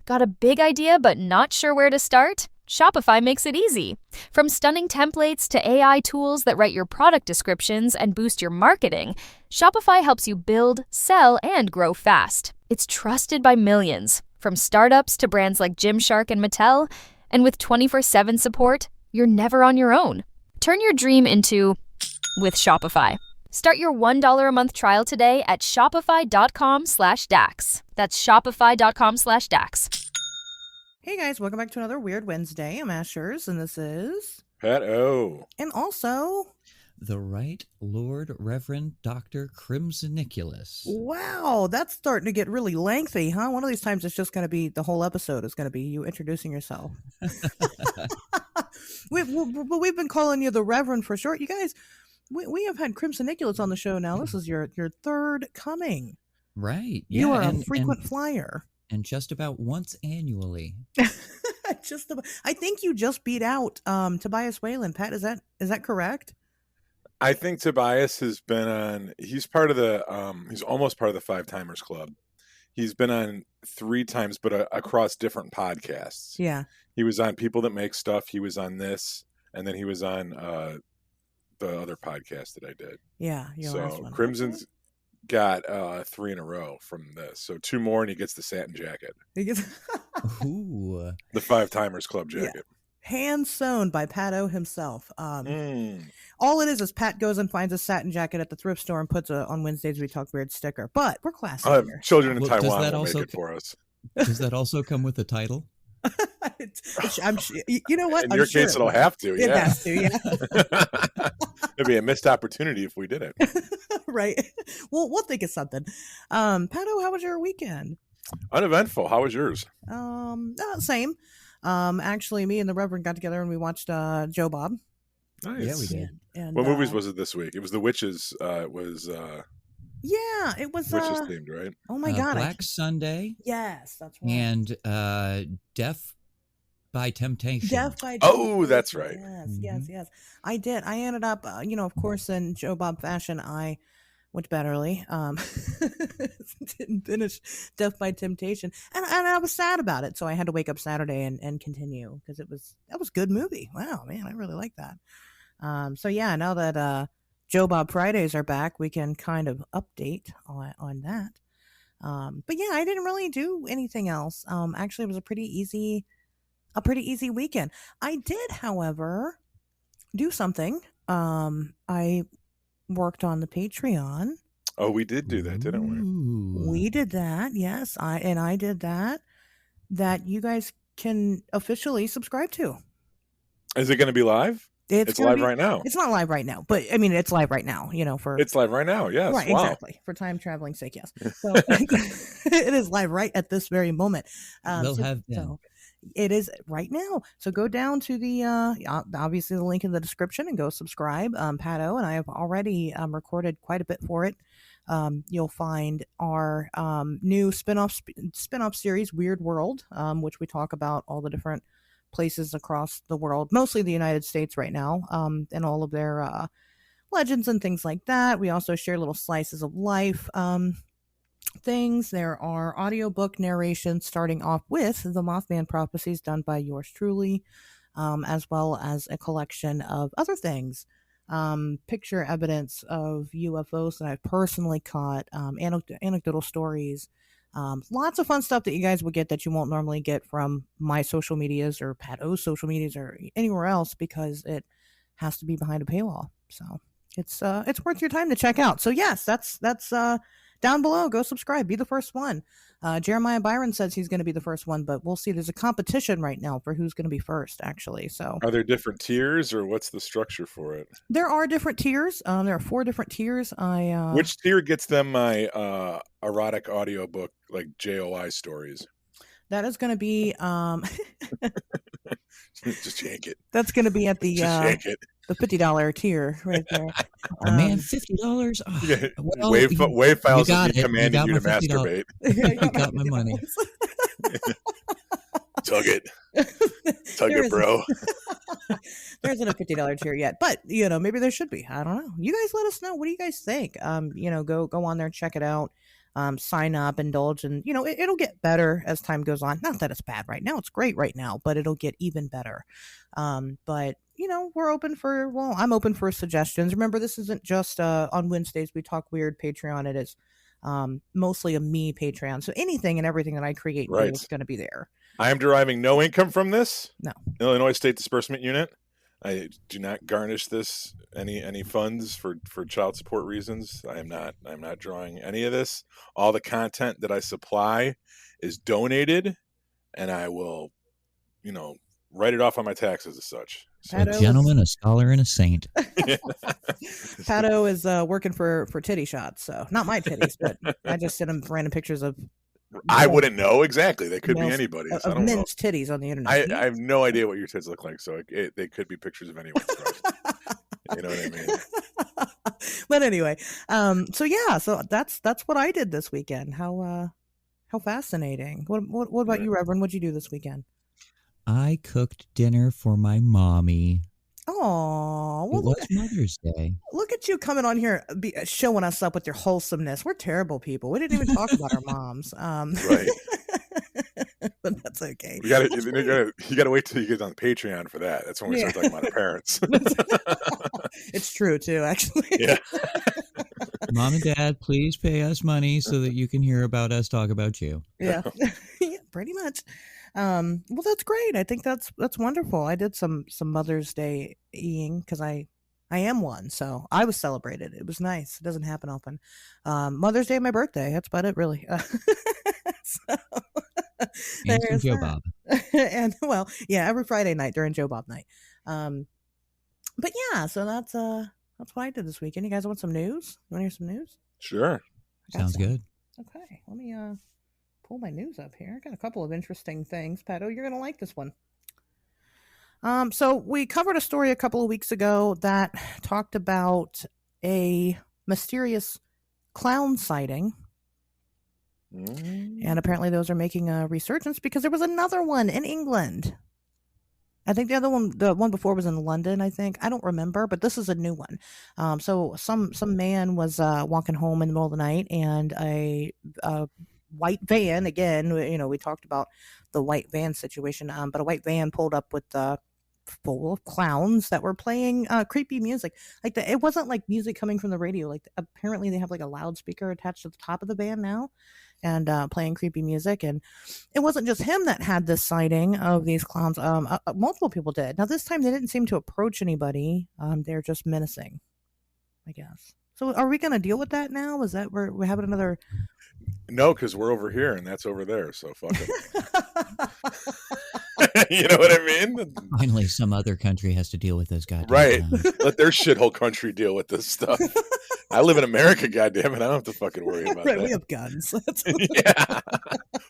Got a big idea but not sure where to start? Shopify makes it easy. From stunning templates to AI tools that write your product descriptions and boost your marketing, Shopify helps you build, sell, and grow fast. It's trusted by millions, from startups to brands like Gymshark and Mattel. And with 24/7 support, you're never on your own. Turn your dream into with Shopify. Start your $1 a month trial today at shopify.com/Dax. That's shopify.com/Dax. Hey guys, welcome back to another Weird Wednesday. I'm Ashers, and this is Pat O. And also the Right Lord Reverend Dr. Crimsoniculus. Wow, that's starting to get really lengthy, huh? One of these times it's just going to be, the whole episode is going to be you introducing yourself. We've been calling you the Reverend for short. You guys, we have had Crimsoniculus on the show now. This is your third coming. Right. You are a frequent flyer. And just about once annually. I think you just beat out Tobias Whalen. Pat, is that correct? I think Tobias has been on, he's part of the, he's almost part of the Five Timers Club. He's been on 3 times, but across different podcasts. Yeah. He was on People That Make Stuff. He was on this, and then he was on the other podcast that I did. Yeah. So Crimson's got 3 in a row from this. So 2 more, and he gets the satin jacket. Ooh. The Five Timers Club jacket. Yeah. Hand sewn by Pat O himself. All it is Pat goes and finds a satin jacket at the thrift store and puts a "On Wednesdays We Talk Weird" sticker. But we're classy here. Children in Taiwan will make it for us. Does that also come with a title? You know what? In your case, it'll have to. It has to, yeah. It'd be a missed opportunity if we did it. Right. Well, we'll think of something. Pato, how was your weekend? Uneventful. How was yours? Same. Actually, me and the Reverend got together and we watched Joe Bob. Nice. Yeah, we did. And, what movies was it this week? It was The Witches. Yeah, it was Witches themed, right? Oh my God. Black Sunday. Yes, that's right. And Death by Temptation. Death by Oh, that's right. Yes. I did. I ended up, of course, in Joe Bob fashion, I went to bed early. Didn't finish Death by Temptation, and I was sad about it. So I had to wake up Saturday and continue because that was a good movie. Wow, man, I really like that. So yeah, now that Joe Bob Fridays are back, we can kind of update on that. But yeah, I didn't really do anything else. Actually, it was a pretty easy weekend. I did, however, do something. I worked on the Patreon. Oh, we did do that, didn't we? We did that, yes. I did that you guys can officially subscribe to. Is it going to be live? It's live right now. It's not live right now, but I mean, it's live right now, It's live right now, yes. Right, wow. Exactly. For time traveling sake, yes. So it is live right at this very moment. So it is right now. So go down to the, obviously the link in the description and go subscribe. Pato and I have already recorded quite a bit for it. You'll find our new spin-off series, Weird World, which we talk about all the different places across the world, mostly the United States right now, and all of their legends and things like that. We also share little slices of life things. There are audiobook narrations starting off with the Mothman prophecies done by yours truly, as well as a collection of other things, picture evidence of UFOs that I've personally caught, anecdotal stories, lots of fun stuff that you guys will get that you won't normally get from my social medias or Pat O's social medias or anywhere else, because it has to be behind a paywall. So it's worth your time to check out. So yes, that's down below. Go subscribe. Be the first one. Jeremiah Byron says he's going to be the first one, but we'll see. There's a competition right now for who's going to be first, actually. So are there different tiers, or what's the structure for it? There are different tiers. There are 4 different tiers. Which tier gets them my erotic audiobook, like JOI stories? That is going to be just yank it. That's going to be at the the $50 tier right there. Man, $50. Oh, yeah. well, Wave files will be commanding you to $50. masturbate. You got my money. Tug it, bro. There isn't a $50 tier yet, but maybe there should be. I don't know. You guys let us know. What do you guys think? Go on there and check it out. sign up, indulge, and it'll get better as time goes on. Not that it's bad right now; it's great right now, but it'll get even better. But we're open for I'm open for suggestions. Remember, this isn't just on Wednesdays we talk weird Patreon. It is mostly a me Patreon, so anything and everything that I create is going to be there. I am deriving no income from this. No. Illinois State Disbursement Unit. I do not garnish this any funds for child support reasons. I'm not drawing any of this. All the content that I supply is donated, and I will, write it off on my taxes as such. So a gentleman, a scholar, and a saint. Pato is working for titty shots, so not my titties, but I just sent him random pictures of. I wouldn't know exactly. They could be anybody's. Of men's titties on the internet. I have no idea what your tits look like, so they could be pictures of anyone. You know what I mean? But anyway, so that's what I did this weekend. How fascinating. What about you, Reverend? What'd you do this weekend? I cooked dinner for my mommy. Oh, well, it was Mother's Day. Look at you coming on here, showing us up with your wholesomeness. We're terrible people. We didn't even talk about our moms. Right. But that's okay. You gotta wait till you get on Patreon for that. That's when we start talking about our parents. It's true too, actually. Yeah. Mom and Dad, please pay us money so that you can hear about us talk about you. Yeah. Yeah, pretty much. Well, that's great. I think that's wonderful. I did some Mother's Day eating because I am one, so I was celebrated. It was nice. It doesn't happen often. Mother's Day, my birthday. That's about it, really. And Joe Bob. And every Friday night during Joe Bob night. But yeah, so that's what I did this weekend. You guys want some news? You want to hear some news? Sure. Sounds good. Okay, let me pull my news up here. I got a couple of interesting things. Pato, you're gonna like this one. So we covered a story a couple of weeks ago that talked about a mysterious clown sighting. And apparently those are making a resurgence because there was another one in England. I think the one before was in London, I think. I don't remember, but this is a new one. So some man was walking home in the middle of the night, and a white van, again, we talked about the white van situation, but a white van pulled up with full of clowns that were playing creepy music. It wasn't like music coming from the radio. Like, apparently they have like a loudspeaker attached to the top of the van now, and playing creepy music. And it wasn't just him that had this sighting of these clowns. Multiple people did. Now this time they didn't seem to approach anybody. They're just menacing, I guess. So are we going to deal with that now? Is that we're having another? No, because we're over here and that's over there. So fuck it. You know what I mean? Finally, some other country has to deal with this guy. Right. Let their shithole country deal with this stuff. I live in America, goddammit. I don't have to fucking worry about that. We have guns. Yeah.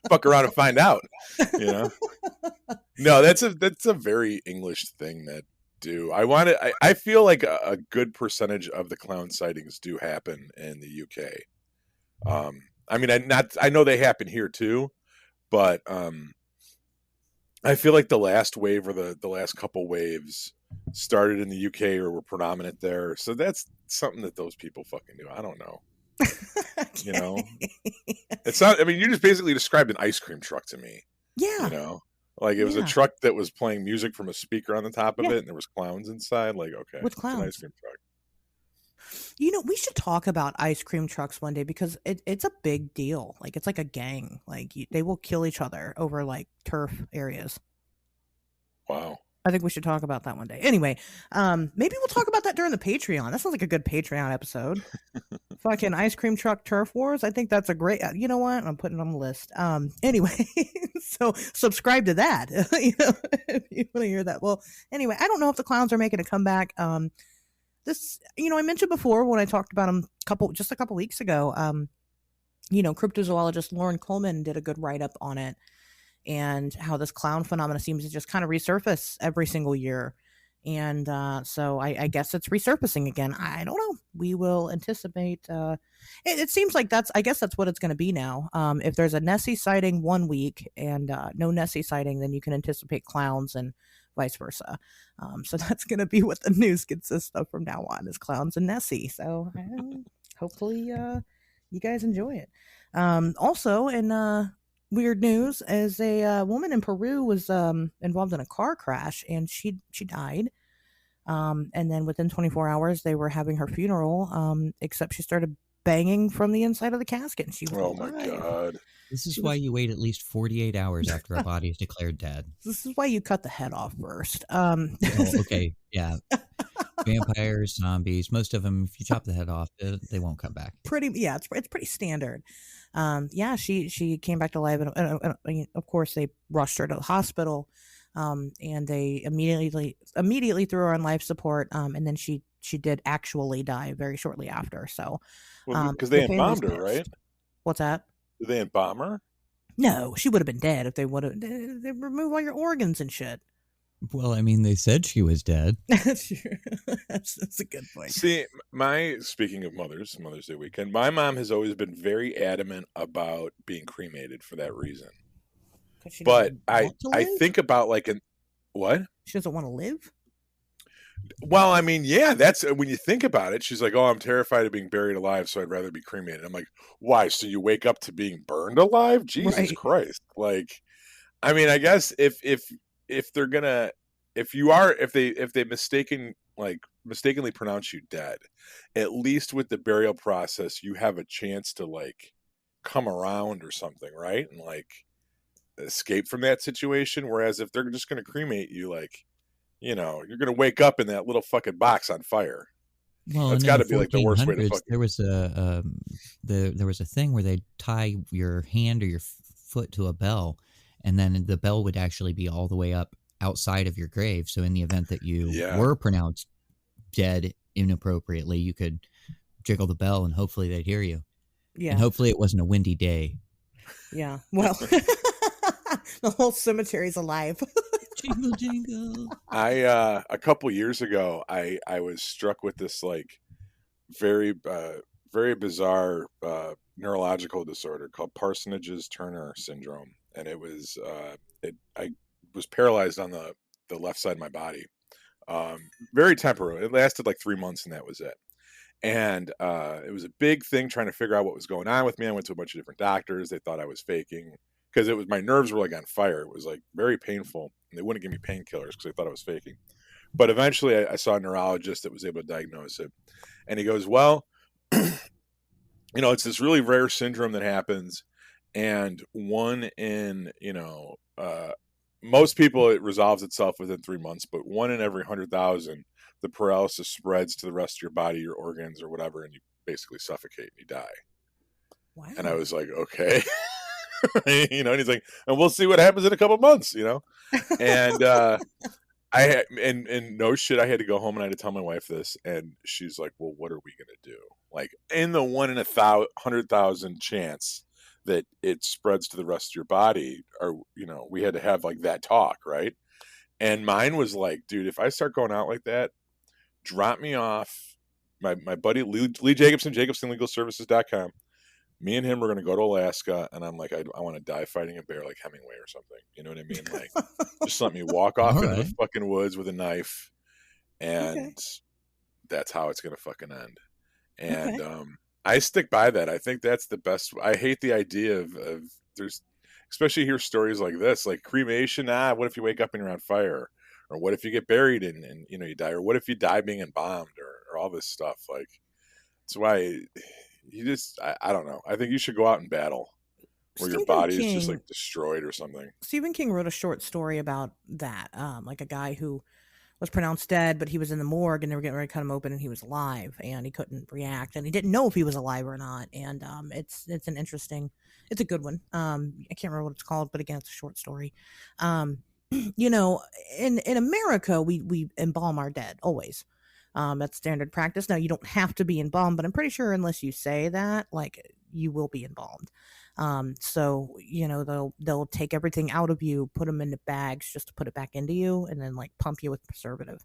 Fuck around and find out. No, that's a very English thing that do. I feel like a good percentage of the clown sightings do happen in the UK. I mean, I know they happen here too, but I feel like the last wave or the last couple waves started in the UK or were predominant there. So that's something that those people fucking do. I don't know. It's not. I mean, you just basically described an ice cream truck to me. Yeah. Like it was a truck that was playing music from a speaker on the top of it, and there was clowns inside. Like, okay, with clowns. It's an ice cream truck. We should talk about ice cream trucks one day because it's a big deal. Like, it's like a gang. Like, they will kill each other over like turf areas. Wow. I think we should talk about that one day. Anyway, maybe we'll talk about that during the Patreon. That sounds like a good Patreon episode. Fucking ice cream truck turf wars. I think that's a great. You know what? I'm putting it on the list. Anyway, so subscribe to that. If you want to hear that. Well, anyway, I don't know if the clowns are making a comeback. This, I mentioned before when I talked about them just a couple weeks ago. Cryptozoologist Lauren Coleman did a good write up on it, and how this clown phenomena seems to just kind of resurface every single year. And so I guess it's resurfacing again. I don't know. We will anticipate. It seems like that's what it's going to be now. If there's a Nessie sighting one week and no Nessie sighting, then you can anticipate clowns and vice versa. So that's going to be what the news consists of from now on, is clowns and Nessie. So hopefully you guys enjoy it. Also, in weird news, as a woman in Peru was involved in a car crash, and she died. And then within 24 hours, they were having her funeral. Except she started banging from the inside of the casket, and she was alive. My God! This is why you wait at least 48 hours after a body is declared dead. This is why you cut the head off first. Okay, yeah. Vampires, zombies, most of them, if you chop the head off, they won't come back. It's pretty standard. She came back to life, and of course they rushed her to the hospital, and they immediately threw her on life support, and then she did actually die very shortly after. So, because they embalmed her, right? What's that? Did they embalm her? No, she would have been dead if they would have. They remove all your organs and shit. Well, I mean, they said she was dead. That's true. That's a good point. See, speaking of Mother's Day weekend, my mom has always been very adamant about being cremated for that reason. But I think about what? She doesn't want to live? Well, I mean, yeah, that's when you think about it. She's like, "Oh, I'm terrified of being buried alive, so I'd rather be cremated." I'm like, "Why? So you wake up to being burned alive? Jesus Christ!" Like, I mean, I guess if they're gonna, if they mistakenly pronounce you dead, at least with the burial process, you have a chance to come around or something, right? And escape from that situation. Whereas if they're just gonna cremate you, you're gonna wake up in that little fucking box on fire. Well, that's got to be the worst way to fucking. There was there was a thing where they tie your hand or your foot to a bell, and then the bell would actually be all the way up outside of your grave. So in the event that you were pronounced dead inappropriately, you could jiggle the bell and hopefully they'd hear you. Yeah. And hopefully it wasn't a windy day. Yeah. Well, the whole cemetery's alive. Jingle, jingle. A couple years ago, I was struck with this very bizarre neurological disorder called Parsonage's-Turner syndrome, and it was I was paralyzed on the left side of my body, very temporary. It lasted 3 months, and that was it. And it was a big thing trying to figure out what was going on with me. I went to a bunch of different doctors. They thought I was faking because my nerves were on fire. It was very painful, and they wouldn't give me painkillers because they thought I was faking. But eventually, I saw a neurologist that was able to diagnose it, and he goes, "Well, it's this really rare syndrome that happens, and one in most people it resolves itself within 3 months, but one in every 100,000, the paralysis spreads to the rest of your body, your organs, or whatever, and you basically suffocate and you die." Wow. And I was like, okay. And he's like, "And we'll see what happens in a couple months," And and no shit, I had to go home and I had to tell my wife this, and she's like, "Well, what are we gonna do?" In the 1 in 100,000 chance that it spreads to the rest of your body, or we had to have that talk, right? And mine was dude, if I start going out like that, drop me off. My buddy Lee Jacobson, JacobsonLegalServices.com. Me and him were going to go to Alaska, and I'm like, I want to die fighting a bear like Hemingway or something. You know what I mean? Just let me walk off into the fucking woods with a knife, and that's how it's going to fucking end. And I stick by that. I think that's the best. I hate the idea of there's, especially hear stories like this, cremation. What if you wake up and you're on fire? Or what if you get buried and you die? Or what if you die being embalmed or all this stuff? That's why you just, I don't know. I think you should go out and battle where your body is just destroyed or something. Stephen King wrote a short story about that. A guy who was pronounced dead, but he was in the morgue and they were getting ready to cut him open and he was alive and he couldn't react and he didn't know if he was alive or not. And it's an interesting, it's a good one. I can't remember what it's called, but again, it's a short story. In America, we embalm our dead always. That's standard practice. Now you don't have to be embalmed, but I'm pretty sure unless you say that, you will be embalmed. So they'll take everything out of you, put them into bags just to put it back into you, and then pump you with preservative.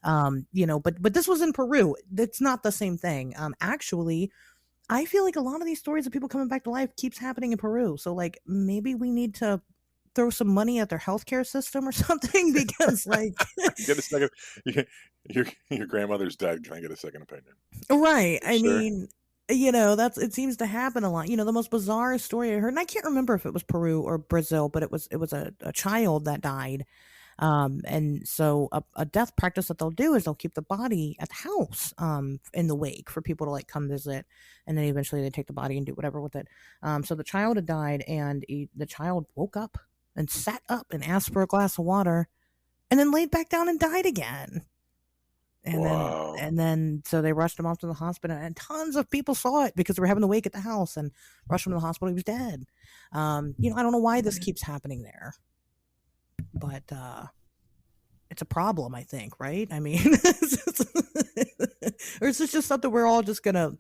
But this was in Peru. That's not the same thing. Actually, I feel like a lot of these stories of people coming back to life keeps happening in Peru. So maybe we need to throw some money at their healthcare system or something, because get a second. Your grandmother's dead. Can I get a second opinion? Right. I mean, it seems to happen a lot. The most bizarre story I heard, and I can't remember if it was Peru or Brazil, but it was a child that died. And so a death practice that they'll do is they'll keep the body at the house in the wake for people to like come visit, and then eventually they take the body and do whatever with it. So the child had died, and the child woke up and sat up and asked for a glass of water, and then laid back down and died again. And wow. then so they rushed him off to the hospital, and tons of people saw it because they were having the wake at the house and rushed him to the hospital. He was dead. I don't know why this keeps happening there, but it's a problem, I think, right? I mean, or is this just something we're all just gonna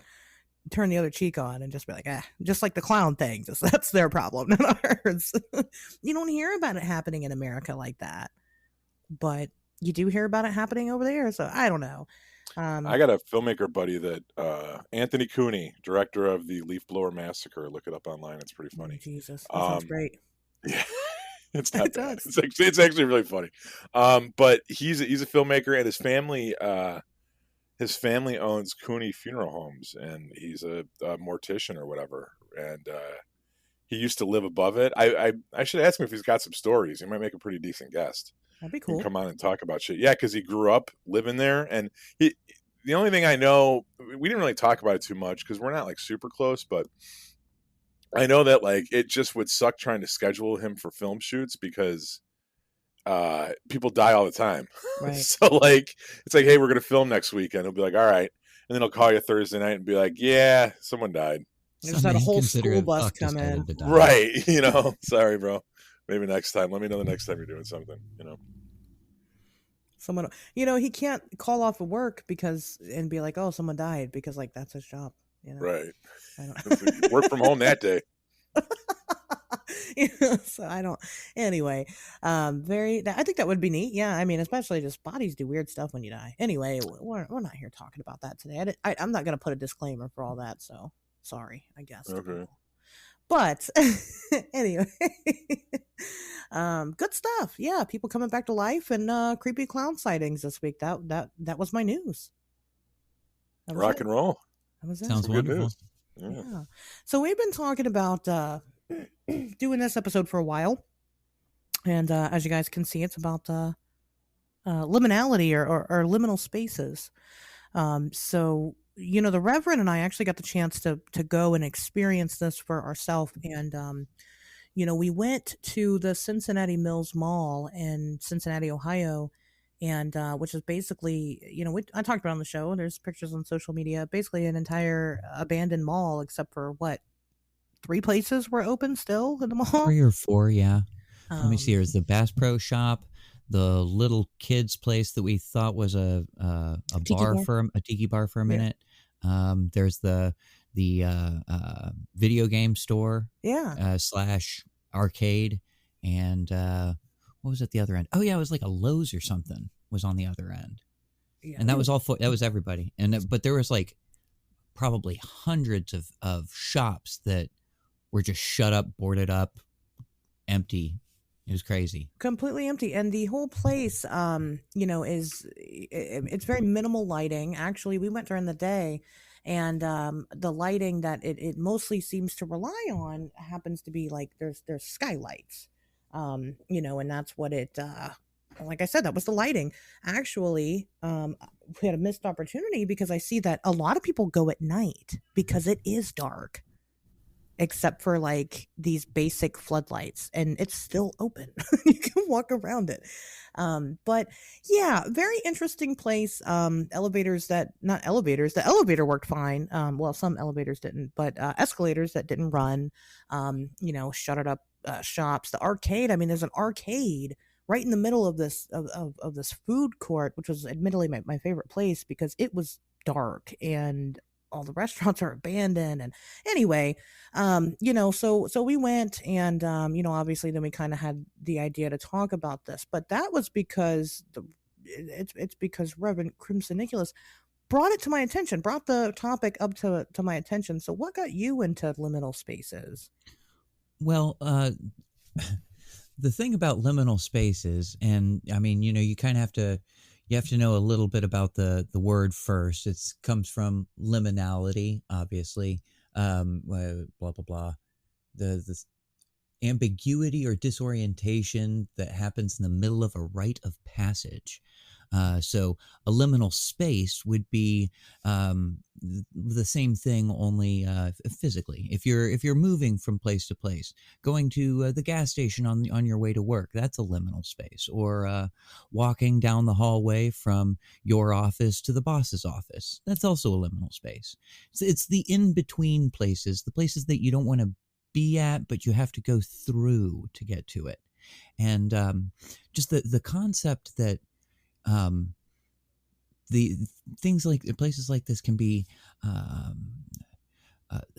turn the other cheek on and just be like, just like the clown thing, that's their problem, not ours. You don't hear about it happening in America like that, but you do hear about it happening over there. So I don't know. I got a filmmaker buddy that Anthony Cooney, director of the Leaf Blower Massacre. Look it up online; it's pretty funny. Jesus, that sounds great. Yeah. It's not bad. It's actually really funny. But he's a filmmaker, and his family owns Cooney Funeral Homes, and he's a mortician or whatever. And he used to live above it. I should ask him if he's got some stories. He might make a pretty decent guest. That'd be cool. Come on and talk about shit. Yeah, because he grew up living there, and the only thing I know, we didn't really talk about it too much because we're not like super close, but I know that like it just would suck trying to schedule him for film shoots because people die all the time. Right. So like it's like, hey, we're gonna film next weekend. He'll be like, all right, and then he'll call you Thursday night and be like, yeah, someone died. They just had a whole school bus come in. Right. Sorry, bro. Maybe next time. Let me know the next time you're doing something. Someone, he can't call off of work and be like, oh, someone died, because like that's his job. Right. Work from home that day. So I don't. Anyway, I think that would be neat. Yeah, I mean, especially just bodies do weird stuff when you die. Anyway, we're not here talking about that today. I'm not going to put a disclaimer for all that. So sorry, I guess. Okay. But anyway, good stuff. Yeah, people coming back to life and creepy clown sightings this week. That was my news. Rock and roll. Sounds wonderful. Yeah. So we've been talking about doing this episode for a while, and as you guys can see, it's about liminality or liminal spaces. So the Reverend and I actually got the chance to go and experience this for ourselves, and we went to the Cincinnati Mills Mall in Cincinnati, Ohio. And which is basically, I talked about it on the show. There's pictures on social media. Basically, an entire abandoned mall, except for 3 places were open still in the mall. 3 or 4, yeah. Let me see. There's the Bass Pro Shop, the little kids place that we thought was a tiki bar for a minute. Yeah. There's the video game store, / arcade, and what was at the other end? Oh yeah, it was like a Lowe's or something was on the other end. Yeah. And that was all that was everybody. But there was like probably hundreds of shops that were just shut up, boarded up, empty. It was crazy. Completely empty. And the whole place it's very minimal lighting. Actually, we went during the day, and the lighting that it mostly seems to rely on happens to be like there's skylights. And that's what it, like I said, that was the lighting. Actually, we had a missed opportunity because I see that a lot of people go at night because it is dark, except for like these basic floodlights, and it's still open. You can walk around it. But yeah, very interesting place. The elevator worked fine. Well, some elevators didn't, but escalators that didn't run, shuttered up shops. The arcade, I mean, there's an arcade right in the middle of this of this food court, which was admittedly my favorite place because it was dark and all the restaurants are abandoned. And anyway, so we went, and obviously then we kind of had the idea to talk about this, but that was because it's because Reverend Crimson Nicholas brought it to my attention, brought the topic up to my attention. So what got you into liminal spaces? Well, the thing about liminal spaces, and I mean, you kind of have to, You have to know a little bit about the word first. It comes from liminality, obviously. Blah blah blah. The ambiguity or disorientation that happens in the middle of a rite of passage. So a liminal space would be the same thing, only physically. If you're moving from place to place, going to the gas station on your way to work, that's a liminal space. Or walking down the hallway from your office to the boss's office, that's also a liminal space. It's the in between places, the places that you don't want to be at, but you have to go through to get to it. And just the concept that the things like places like this can be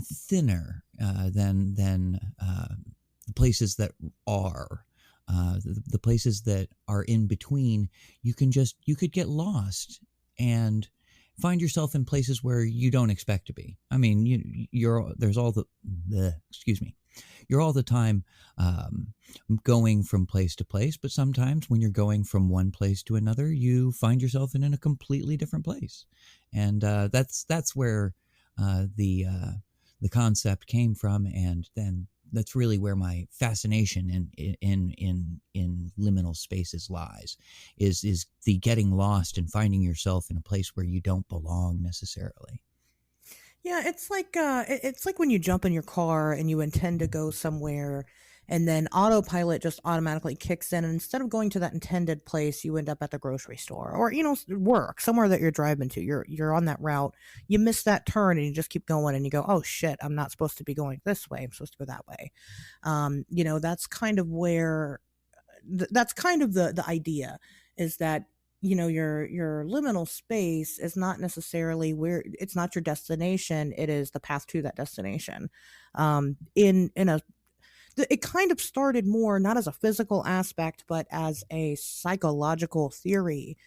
thinner than the places that are. The places that are in between, you could get lost and find yourself in places where you don't expect to be. I mean, you're all the time going from place to place, but sometimes when you're going from one place to another, you find yourself in a completely different place, and that's where the concept came from, and then that's really where my fascination in liminal spaces lies, is the getting lost and finding yourself in a place where you don't belong necessarily. Yeah, it's like when you jump in your car and you intend to go somewhere, and then autopilot just automatically kicks in, and instead of going to that intended place, you end up at the grocery store, or work somewhere that you're driving to. You're on that route, you miss that turn, and you just keep going, and you go, oh shit, I'm not supposed to be going this way, I'm supposed to go that way. That's kind of where that's kind of the idea, is that your liminal space is not necessarily where, it's not your destination, it is the path to that destination. It kind of started more not as a physical aspect, but as a psychological theory,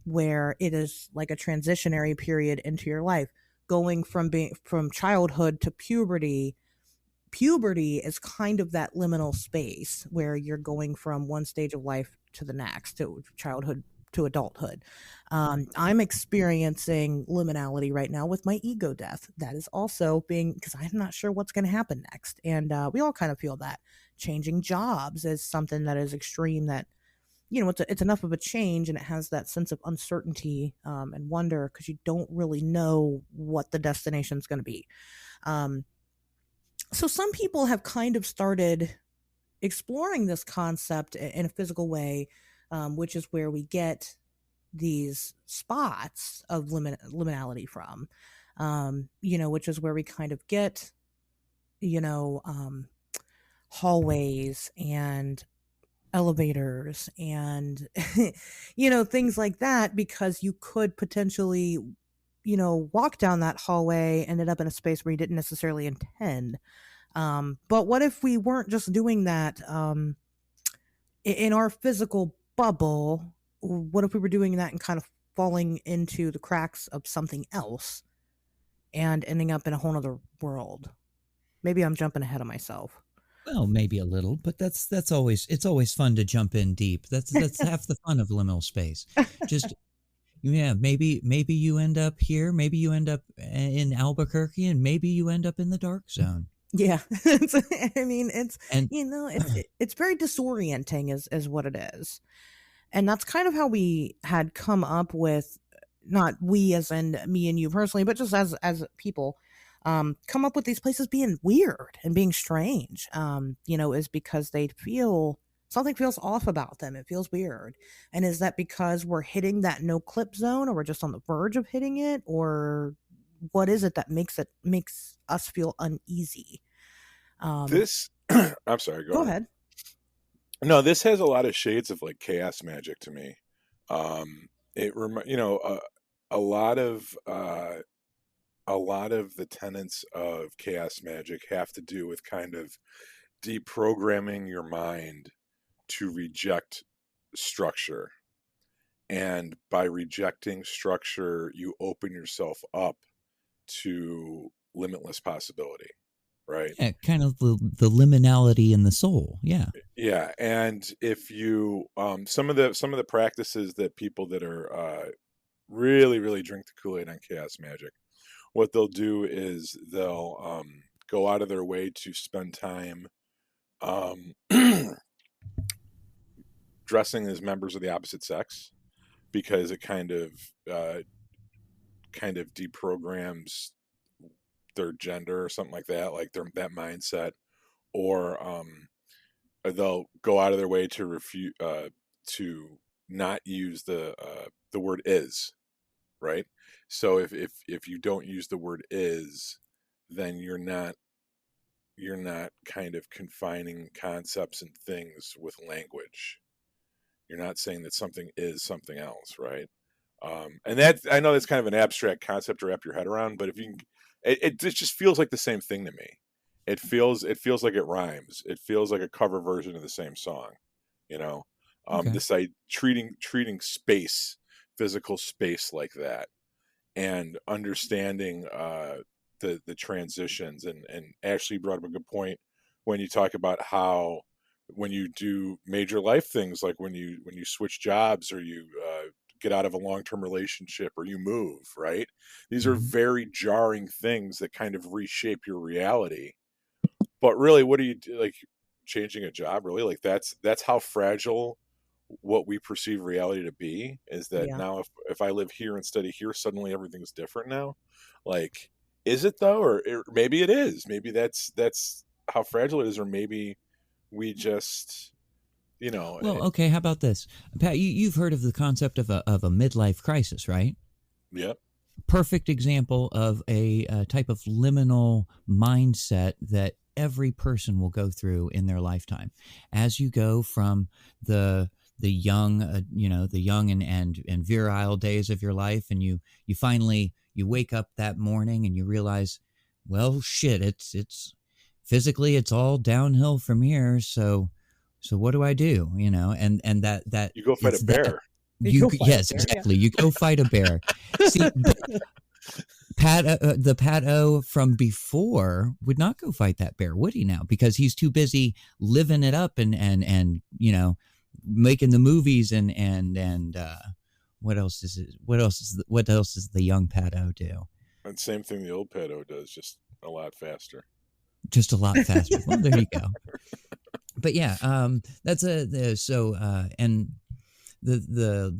where it is like a transitionary period into your life, going from childhood to puberty. Puberty is kind of that liminal space where you're going from one stage of life to the next, to childhood to adulthood. I'm experiencing liminality right now with my ego death. That is also because I'm not sure what's going to happen next. And we all kind of feel that. Changing jobs is something that is extreme, that, it's enough of a change, and it has that sense of uncertainty and wonder, because you don't really know what the destination is going to be. So some people have kind of started exploring this concept in a physical way, which is where we get these spots of liminality from, which is where we kind of get, hallways and elevators and, things like that, because you could potentially, walk down that hallway, ended up in a space where you didn't necessarily intend. But what if we weren't just doing that in our physical bubble? What if we were doing that and kind of falling into the cracks of something else and ending up in a whole other world? Maybe I'm jumping ahead of myself. Well, maybe a little, but it's always fun to jump in deep. That's half the fun of liminal space. Just maybe you end up here, maybe you end up in Albuquerque, and maybe you end up in the dark zone. Yeah. It's very disorienting is what it is. And that's kind of how we had come up with, not we as in me and you personally, but just as people, come up with these places being weird and being strange, is because something feels off about them. It feels weird. And is that because we're hitting that no clip zone, or we're just on the verge of hitting it, or what is it that makes us feel uneasy? This I'm sorry, go ahead. No, this has a lot of shades of like chaos magic to me. A lot of the tenets of chaos magic have to do with kind of deprogramming your mind to reject structure. And by rejecting structure, you open yourself up to limitless possibility. right? Yeah, kind of the liminality in the soul. Yeah. Yeah, and if you some of the practices that people that are really really drink the Kool-Aid on chaos magic, what they'll do is they'll go out of their way to spend time um, dressing as members of the opposite sex, because it kind of deprograms their gender or something like that, like that mindset. Or they'll go out of their way to refute to not use the word is, right? So if you don't use the word is, then you're not kind of confining concepts and things with language. You're not saying that something is something else, right? And that, I know that's kind of an abstract concept to wrap your head around, but if you can, it just feels like the same thing to me. It feels like it rhymes. It feels like a cover version of the same song, you know. Okay. This treating space, physical space, like that, and understanding the transitions. And Ashley brought up a good point when you talk about how when you do major life things, like when you switch jobs, or you get out of a long-term relationship, or you move, right? These are very jarring things that kind of reshape your reality. But really, what do you do? Like changing a job, really? Like that's how fragile what we perceive reality to be is. That now if I live here instead of here, suddenly everything's different now. Like, is it though? Or maybe it is. Maybe that's how fragile it is. Or maybe we just, Well, okay, how about this? Pat, you've heard of the concept of a midlife crisis, right? Yep. Perfect example of a type of liminal mindset that every person will go through in their lifetime. As you go from the young, the young and virile days of your life, and you finally wake up that morning and you realize, well, shit, it's physically it's all downhill from here. So what do I do? And that you go fight a bear. Yes, exactly. You go fight a bear. See, Pat, the Pat O from before would not go fight that bear, would he now? Because he's too busy living it up and making the movies and what else is it? What else does the young Pat O do? And same thing the old Pat O does, just a lot faster. Just a lot faster. Well, there you go. But yeah, that's and the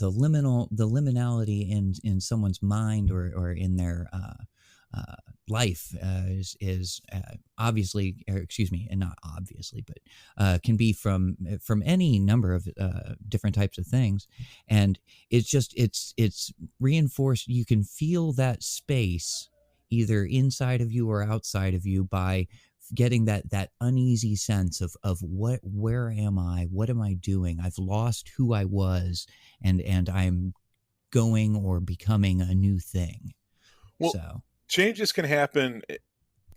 liminality in someone's mind or in their life is obviously, or excuse me, and not obviously, but can be from any number of different types of things, and it's reinforced. You can feel that space either inside of you or outside of you by getting that uneasy sense of where am I? What am I doing? I've lost who I was, and I'm going or becoming a new thing. Well, so changes can happen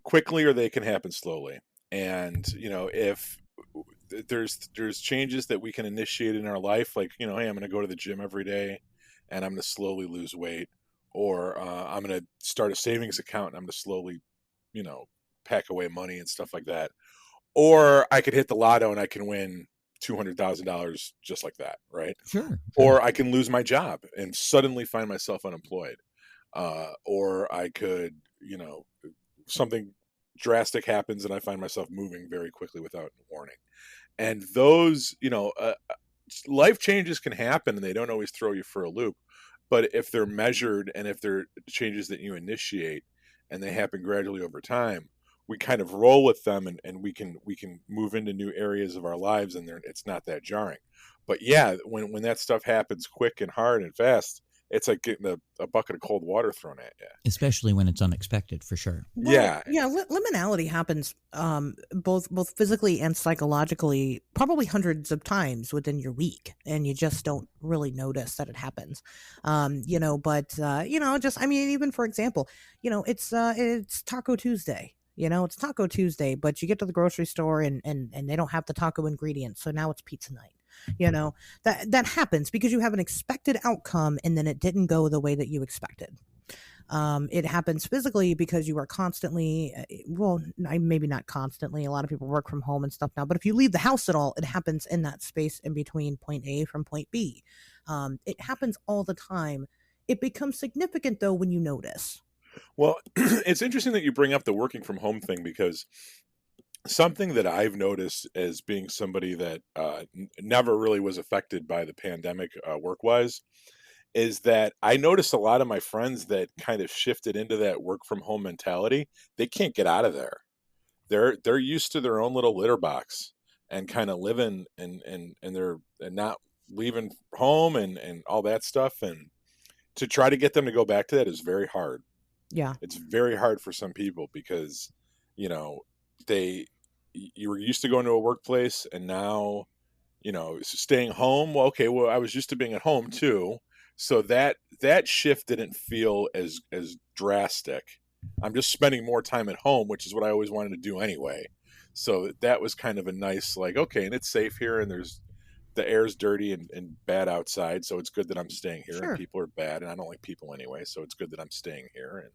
quickly or they can happen slowly. And, if there's changes that we can initiate in our life, like, hey, I'm going to go to the gym every day and I'm going to slowly lose weight, or I'm going to start a savings account and I'm going to slowly, pack away money and stuff like that. Or I could hit the lotto and I can win $200,000 just like that, right? Sure. Or I can lose my job and suddenly find myself unemployed. Or I could, something drastic happens and I find myself moving very quickly without warning. And those, life changes can happen and they don't always throw you for a loop. But if they're measured and if they're changes that you initiate and they happen gradually over time, we kind of roll with them and we can move into new areas of our lives, and it's not that jarring. But yeah, when that stuff happens quick and hard and fast, it's like getting a bucket of cold water thrown at you. Especially when it's unexpected, for sure. Well, yeah. Liminality happens both physically and psychologically, probably hundreds of times within your week, and you just don't really notice that it happens. Even for example, it's Taco Tuesday. It's Taco Tuesday, but you get to the grocery store and they don't have the taco ingredients, so now it's pizza night. That happens because you have an expected outcome and then it didn't go the way that you expected. It happens physically because you are constantly, well, maybe not constantly. A lot of people work from home and stuff now, but if you leave the house at all, it happens in that space in between point A from point B. It happens all the time. It becomes significant though when you notice. Well, it's interesting that you bring up the working from home thing, because something that I've noticed as being somebody that never really was affected by the pandemic work-wise, is that I noticed a lot of my friends that kind of shifted into that work from home mentality. They can't get out of there. They're used to their own little litter box and kind of living and they're not leaving home and all that stuff. And to try to get them to go back to that is very hard. Yeah. It's very hard for some people because, you know, you were used to going to a workplace and now, you know, staying home. Well, okay, well, I was used to being at home too. So that shift didn't feel as drastic. I'm just spending more time at home, which is what I always wanted to do anyway. So that was kind of a nice, like, okay, and it's safe here and the air's dirty and bad outside. So it's good that I'm staying here. Sure. And people are bad and I don't like people anyway. So it's good that I'm staying here. And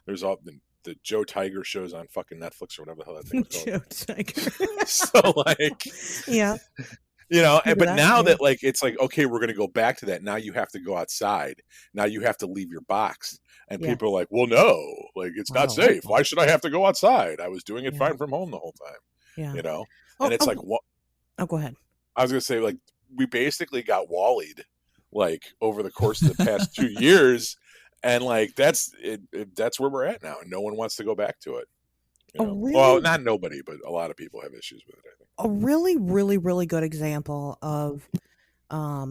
there's all the Joe Tiger shows on fucking Netflix or whatever the hell that thing was called. Joe Tiger. So like, yeah. You know, but now that like, it's like, okay, we're going to go back to that. Now you have to go outside. Now you have to leave your box. And people are like, well, no, like it's not safe. Why should I have to go outside? I was doing it fine from home the whole time. Yeah. You know, and it's like, what? Oh, go ahead. I was going to say, like, we basically got Wallied like over the course of the past 2 years. And like, that's where we're at now. And no one wants to go back to it. You know? Really? Well, not nobody, but a lot of people have issues with it, I think. A really, really, really good example of a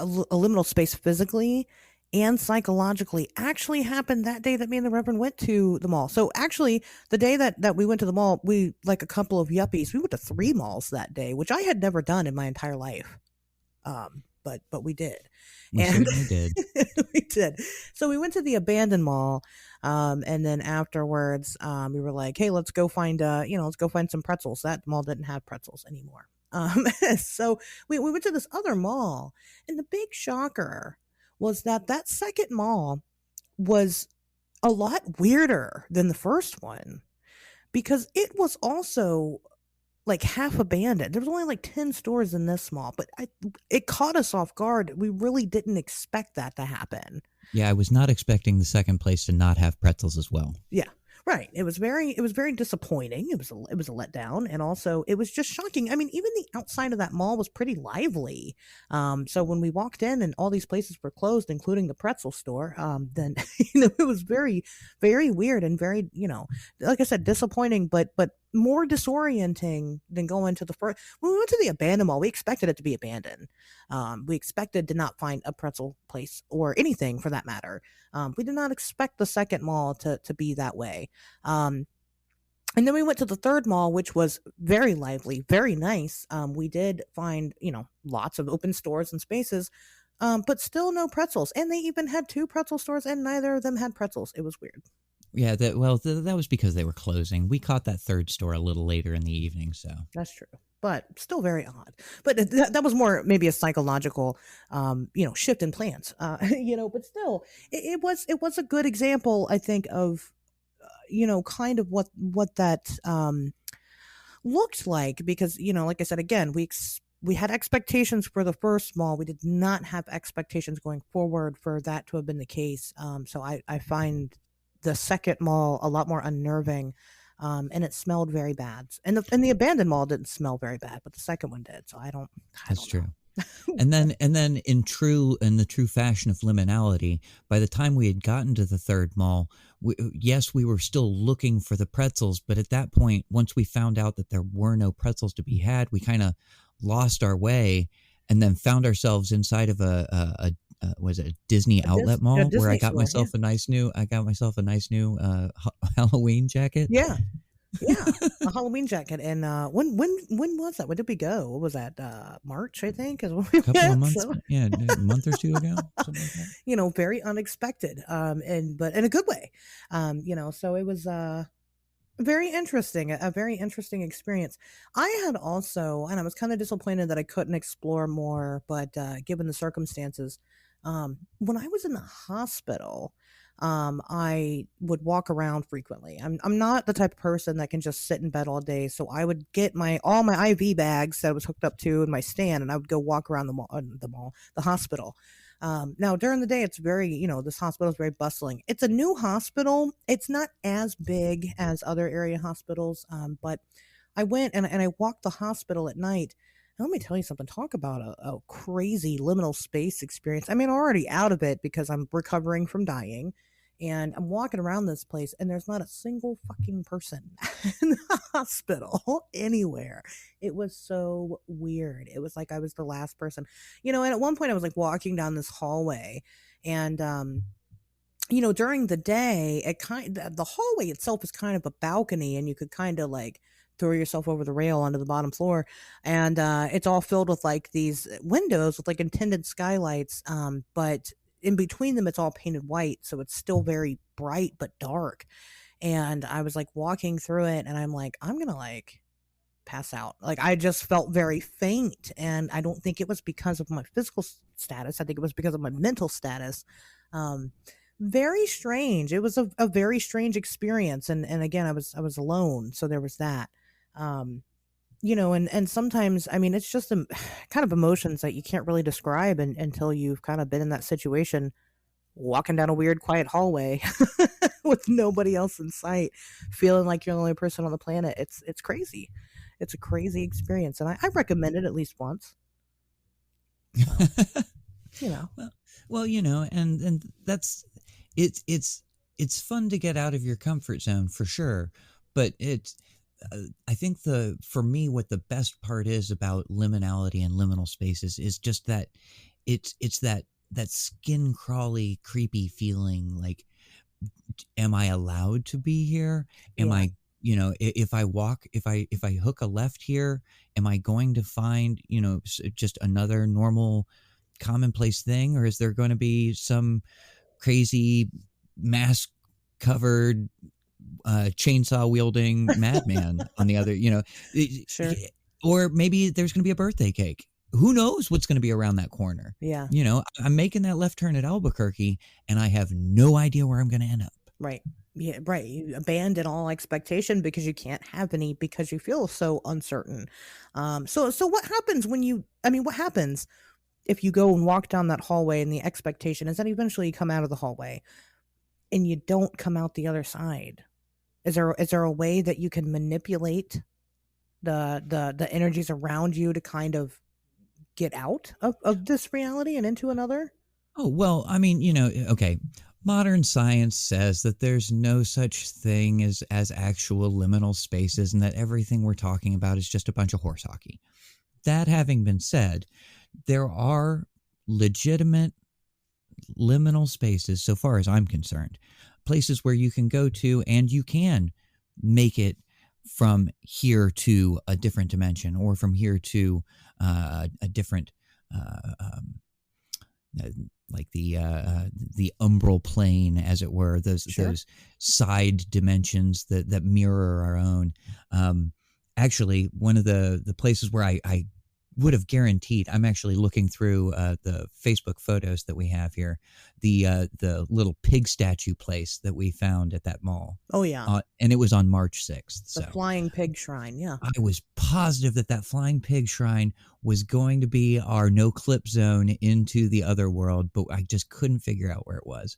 liminal space physically and psychologically actually happened that day that me and the Reverend went to the mall. So actually, the day that we went to the mall, we, like a couple of yuppies, we went to 3 malls that day, which I had never done in my entire life. But we did. We did. We did. So we went to the abandoned mall. And then afterwards, we were like, hey, let's go find some pretzels. That mall didn't have pretzels anymore. So we went to this other mall, and the big shocker was that second mall was a lot weirder than the first one because it was also like half abandoned. There was only like 10 stores in this mall, but it caught us off guard. We really didn't expect that to happen. Yeah, I was not expecting the second place to not have pretzels as well. Yeah, right. It was very disappointing. It was a letdown, and also it was just shocking. I mean, even the outside of that mall was pretty lively. So when we walked in and all these places were closed, including the pretzel store, then it was very, very weird and very, like I said, disappointing, but more disorienting than going to the first. When we went to the abandoned mall, we expected it to be abandoned. We expected to not find a pretzel place or anything for that matter. We did not expect the second mall to be that way. And then we went to the third mall, which was very lively, very nice. We did find, lots of open stores and spaces, but still no pretzels. And they even had 2 pretzel stores and neither of them had pretzels. It was weird. Yeah, that was because they were closing. We caught that third store a little later in the evening, so. That's true. But still very odd. But that was more maybe a psychological, shift in plans. But still, it was a good example, I think, of, kind of what that looked like. Because, like I said, again, we had expectations for the first mall. We did not have expectations going forward for that to have been the case. So I find the second mall a lot more unnerving. And it smelled very bad. And the abandoned mall didn't smell very bad, but the second one did. So I don't That's true. and then in the true fashion of liminality, by the time we had gotten to the third mall, we were still looking for the pretzels, but at that point, once we found out that there were no pretzels to be had, we kind of lost our way and then found ourselves inside of a Disney outlet mall Disney where I got myself a nice new Halloween jacket. Yeah, a Halloween jacket. And when was that? When did we go? What was that? March, I think. A couple of months. So. Yeah, a month or 2 ago. Something like that. Very unexpected. But in a good way. So it was a very interesting experience. I had also, and I was kind of disappointed that I couldn't explore more, but given the circumstances, when I was in the hospital, I would walk around frequently. I'm not the type of person that can just sit in bed all day. So I would get all my IV bags that I was hooked up to in my stand, and I would go walk around the hospital. Now during the day, it's very, this hospital is very bustling. It's a new hospital. It's not as big as other area hospitals. But I went and I walked the hospital at night. And let me tell you something. Talk about a crazy liminal space experience. I mean, I'm already out of it because I'm recovering from dying. And I'm walking around this place, and there's not a single fucking person in the hospital anywhere. It was so weird. It was like I was the last person, and at one point I was like walking down this hallway, and during the day, the hallway itself is kind of a balcony, and you could kind of like throw yourself over the rail onto the bottom floor, and it's all filled with like these windows with like tinted skylights, but in between them it's all painted white, so it's still very bright but dark. And I was like walking through it, and I'm like, I'm gonna like pass out. Like, I just felt very faint, and I don't think it was because of my physical status. I think it was because of my mental status. Very strange. It was a very strange experience, and again, I was alone, so there was that. And sometimes, I mean, it's just kind of emotions that you can't really describe until you've kind of been in that situation, walking down a weird, quiet hallway with nobody else in sight, feeling like you're the only person on the planet. It's crazy. It's a crazy experience, and I recommend it at least once. So, well, and that's it's fun to get out of your comfort zone for sure, but I think for me, what the best part is about liminality and liminal spaces is just that it's that skin crawly, creepy feeling. Like, am I allowed to be here? Am I, if I hook a left here, am I going to find, just another normal commonplace thing? Or is there going to be some crazy mask covered chainsaw wielding madman on the other, sure. Or maybe there's going to be a birthday cake. Who knows what's going to be around that corner? Yeah. I'm making that left turn at Albuquerque, and I have no idea where I'm going to end up. Right. Yeah, right. You abandon all expectation because you can't have any, because you feel so uncertain. So what happens what happens if you go and walk down that hallway, and the expectation is that eventually you come out of the hallway and you don't come out the other side? Is there a way that you can manipulate the energies around you to kind of get out of this reality and into another? Oh, well, I mean, okay. Modern science says that there's no such thing as actual liminal spaces, and that everything we're talking about is just a bunch of horse hockey. That having been said, there are legitimate liminal spaces, so far as I'm concerned, places where you can go to and you can make it from here to a different dimension, or from here to a different like the umbral plane, as it were, those side dimensions that mirror our own. Actually, one of the places where I would have guaranteed, I'm actually looking through the Facebook photos that we have here, the little pig statue place that we found at that mall. Oh yeah. And it was on March 6th. The flying pig shrine. Yeah. I was positive that flying pig shrine was going to be our no clip zone into the other world, but I just couldn't figure out where it was.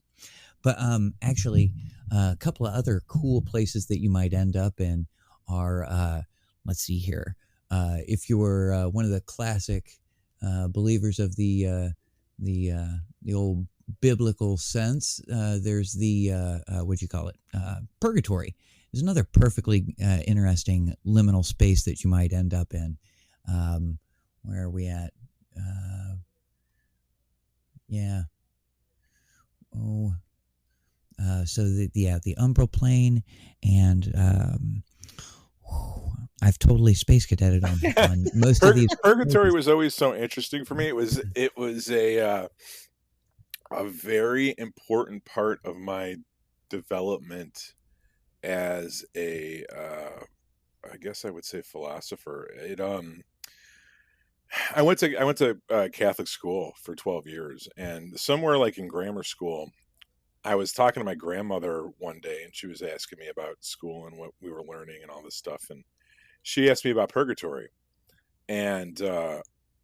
But actually, a couple of other cool places that you might end up in are, let's see here. If you were one of the classic believers of the old biblical sense, there's the what'd you call it? Purgatory. There's another perfectly interesting liminal space that you might end up in. Where are we at? Yeah. Oh. So the umbral plane, and I've totally space cadetted on most of these. Purgatory was always so interesting for me. It was a very important part of my development as a I guess I would say philosopher. I went to Catholic school for 12 years, and somewhere like in grammar school, I was talking to my grandmother one day, and she was asking me about school and what we were learning and all this stuff. And she asked me about purgatory, and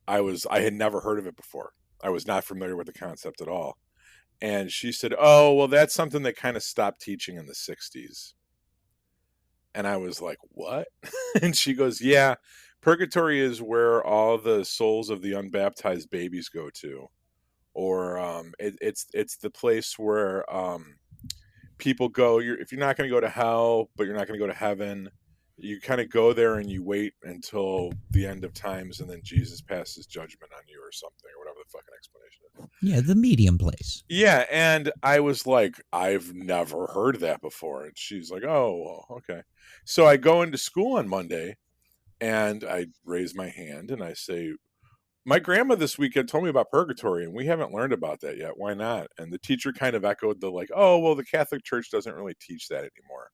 I had never heard of it before. I was not familiar with the concept at all. And she said, "Oh, well, that's something they kind of stopped teaching in the 60s." And I was like, "What?" And she goes, "Yeah, purgatory is where all the souls of the unbaptized babies go to, or it's the place where people go. If you're not going to go to hell, but you're not going to go to heaven, you kind of go there and you wait until the end of times, and then Jesus passes judgment on you or something, or whatever the fucking explanation is." Yeah, the medium place. Yeah, and I was like, "I've never heard that before." And she's like, "Oh, well, okay." So I go into school on Monday, and I raise my hand and I say, "My grandma this weekend told me about purgatory, and we haven't learned about that yet. Why not?" And the teacher kind of echoed the like, "Oh, well, the Catholic Church doesn't really teach that anymore."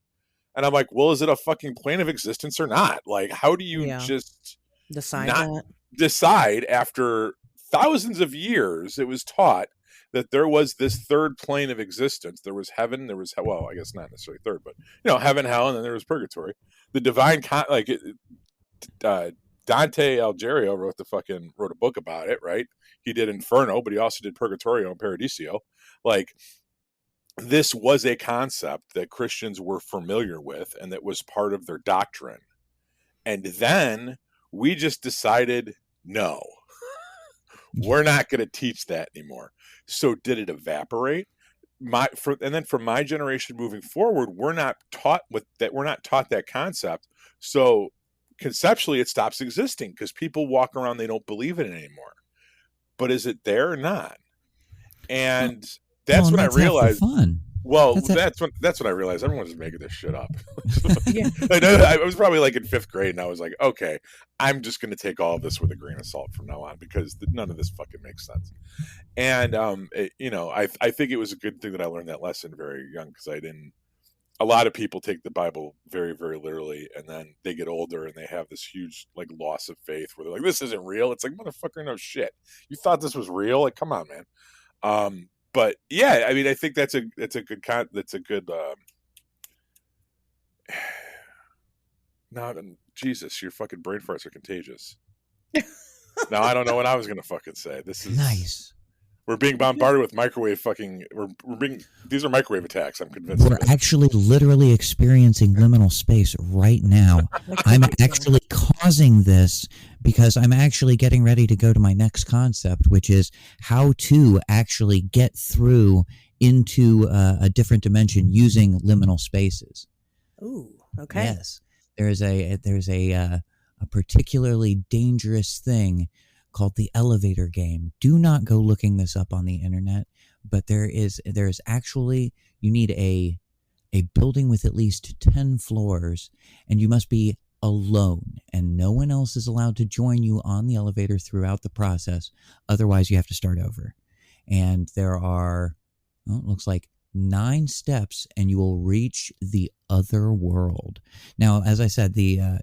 And I'm like, "Well, is it a fucking plane of existence or not? Like, how do you just decide after thousands of years it was taught that there was this third plane of existence? There was heaven, there was hell. Well, I guess not necessarily third, but heaven, hell, and then there was purgatory. The divine Dante Alighieri wrote a book about it, right? He did Inferno, but he also did Purgatorio and Paradiso. Like, this was a concept that Christians were familiar with and that was part of their doctrine. And then we just decided, no, we're not going to teach that anymore. So did it evaporate? And then from my generation moving forward, we're not taught that concept. So conceptually, it stops existing because people walk around, they don't believe in it anymore. But is it there or not? And that's when I realized. Fun. Well, that's when I realized everyone's just making this shit up. I was probably like in 5th grade, and I was like, okay, I'm just going to take all of this with a grain of salt from now on because none of this fucking makes sense. And I think it was a good thing that I learned that lesson very young because a lot of people take the Bible very, very literally, and then they get older and they have this huge like loss of faith where they're like, "This isn't real." It's like, motherfucker, no shit. You thought this was real? Like, come on, man. But yeah, I mean, I think that's a good. Now, Jesus, your fucking brain farts are contagious. Now I don't know what I was gonna fucking say. This is nice. We're being bombarded with microwave fucking. These are microwave attacks. I'm convinced. We're actually literally experiencing liminal space right now. I'm actually causing this because I'm actually getting ready to go to my next concept, which is how to actually get through into a different dimension using liminal spaces. Ooh, okay. Yes, there's a particularly dangerous thing called the elevator game. Do not go looking this up on the internet, but there's actually, you need a building with at least 10 floors, and you must be alone, and no one else is allowed to join you on the elevator throughout the process. Otherwise, you have to start over. And there are, it looks like 9 steps, and you will reach the other world. Now, as I said, I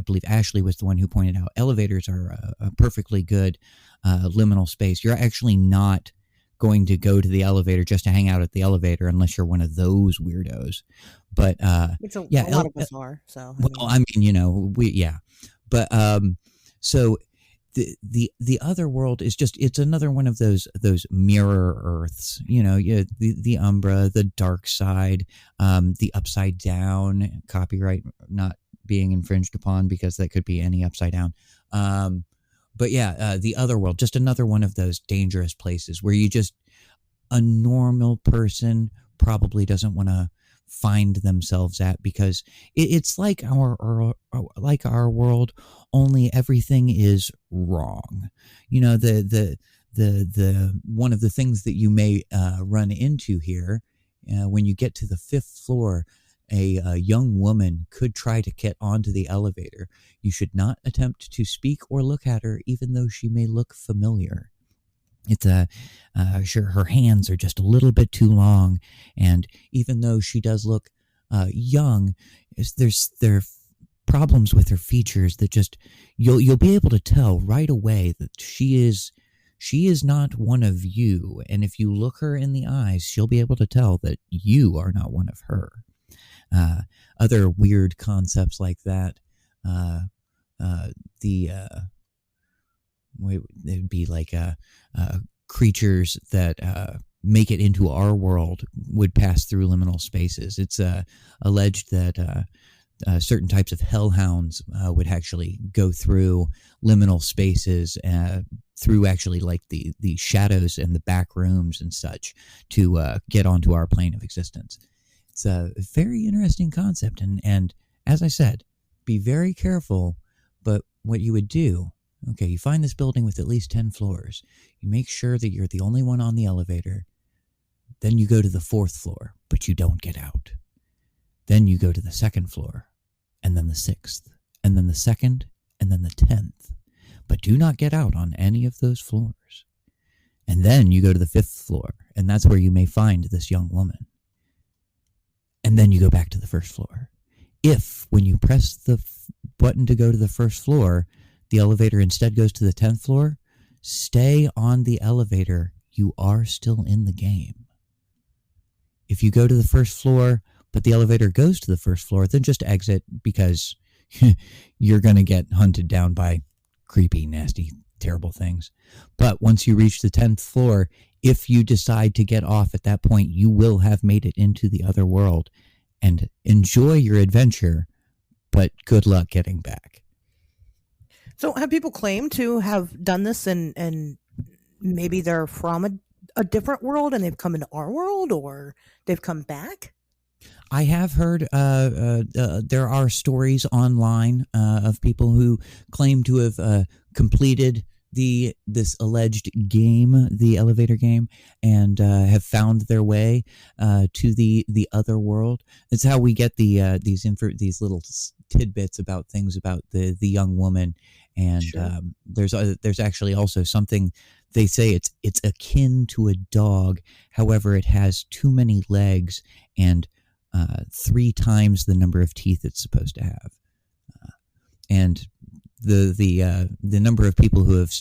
believe Ashley was the one who pointed out elevators are a perfectly good liminal space. You're actually not going to go to the elevator just to hang out at the elevator unless you're one of those weirdos. But a lot of us are. So but so. The other world is it's another one of those mirror earths, the Umbra, the dark side, the upside down, copyright not being infringed upon because that could be any upside down. But the other world, just another one of those dangerous places where a normal person probably doesn't want to find themselves at, because it's like our world, only everything is wrong. The one of the things that you may run into here when you get to the 5th floor, a young woman could try to get onto the elevator. You should not attempt to speak or look at her, even though she may look familiar. It's sure her hands are just a little bit too long, and even though she does look young, there are problems with her features that just you'll be able to tell right away that she is she is not one of you. And if you look her in the eyes, she'll be able to tell that you are not one of her. Other weird concepts like that. It'd be like creatures that make it into our world would pass through liminal spaces. It's alleged that certain types of hellhounds would actually go through liminal spaces, through actually like the shadows and the back rooms and such, to get onto our plane of existence. It's a very interesting concept, and as I said, be very careful. But what you would do, okay, you find this building with at least 10 floors. You make sure that you're the only one on the elevator. Then you go to the 4th floor, but you don't get out. Then you go to the 2nd floor, and then the 6th, and then the 2nd, and then the 10th. But do not get out on any of those floors. And then you go to the 5th floor, and that's where you may find this young woman. And then you go back to the 1st floor. If, when you press the button to go to the 1st floor, the elevator instead goes to the 10th floor, stay on the elevator. You are still in the game. If you go to the 1st floor, but the elevator goes to the 1st floor, then just exit, because you're going to get hunted down by creepy, nasty, terrible things. But once you reach the 10th floor, if you decide to get off at that point, you will have made it into the other world. And enjoy your adventure, but good luck getting back. So have people claimed to have done this, and maybe they're from a different world and they've come into our world, or they've come back? I have heard there are stories online of people who claim to have completed this alleged game, the elevator game, and have found their way to the other world. That's how we get these little tidbits about things about the young woman. And sure. There's actually also something they say it's akin to a dog. However, it has too many legs and 3 times the number of teeth it's supposed to have. And the number of people who have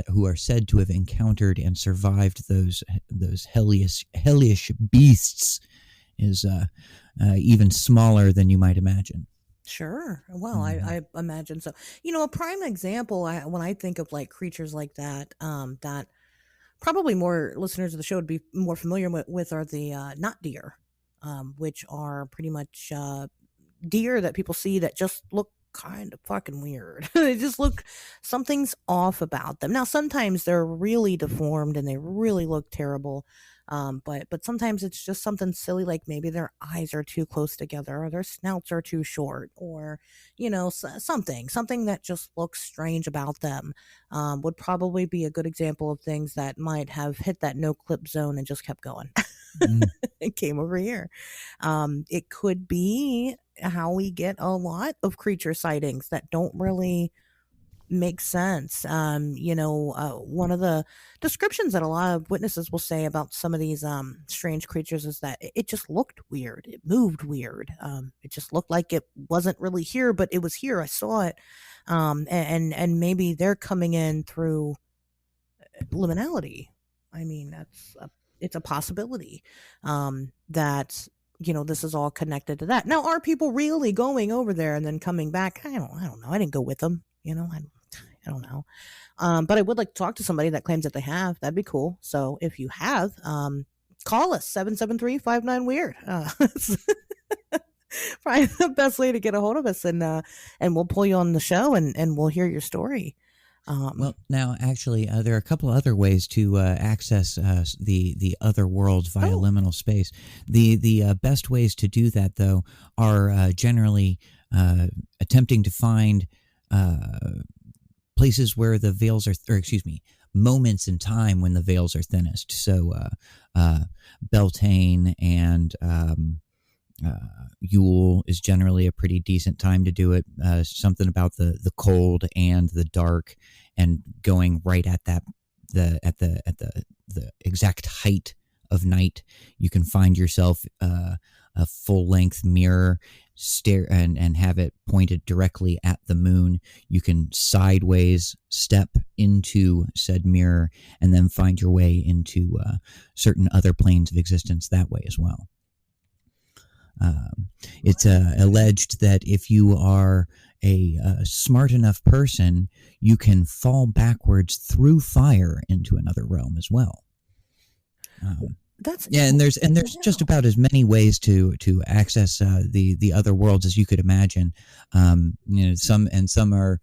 who are said to have encountered and survived those hellish beasts is even smaller than you might imagine. Sure. Well, I imagine so. A prime example, when I think of like creatures like that, that probably more listeners of the show would be more familiar with are the not deer, which are pretty much deer that people see that just look kind of fucking weird. They just look, something's off about them. Now, sometimes they're really deformed and they really look terrible. But sometimes it's just something silly, like maybe their eyes are too close together, or their snouts are too short, or, something that just looks strange about them, would probably be a good example of things that might have hit that no clip zone and just kept going. It came over here. It could be how we get a lot of creature sightings that don't really make sense. One of the descriptions that a lot of witnesses will say about some of these strange creatures is that it just looked weird. It moved weird. It just looked like it wasn't really here, but it was here. I saw it. And maybe they're coming in through liminality. I mean, it's a possibility that this is all connected to that. Now, are people really going over there and then coming back? I don't know. I didn't go with them. I don't know. But I would like to talk to somebody that claims that they have. That'd be cool. So if you have, call us 773-59-WEIRD. Probably the best way to get a hold of us, and we'll pull you on the show and we'll hear your story. Well, now actually, there are a couple other ways to access the other worlds via liminal space. The best ways to do that, though, are generally attempting to find places where the veils are, moments in time when the veils are thinnest. So Beltane and Yule is generally a pretty decent time to do it. Something about the cold and the dark, and going right at the exact height of night. You can find yourself a full-length mirror, stare and have it pointed directly at the moon. You can sideways step into said mirror and then find your way into certain other planes of existence that way as well. It's alleged that if you are a smart enough person, you can fall backwards through fire into another realm as well. And there's just about as many ways to access the other worlds as you could imagine. Some are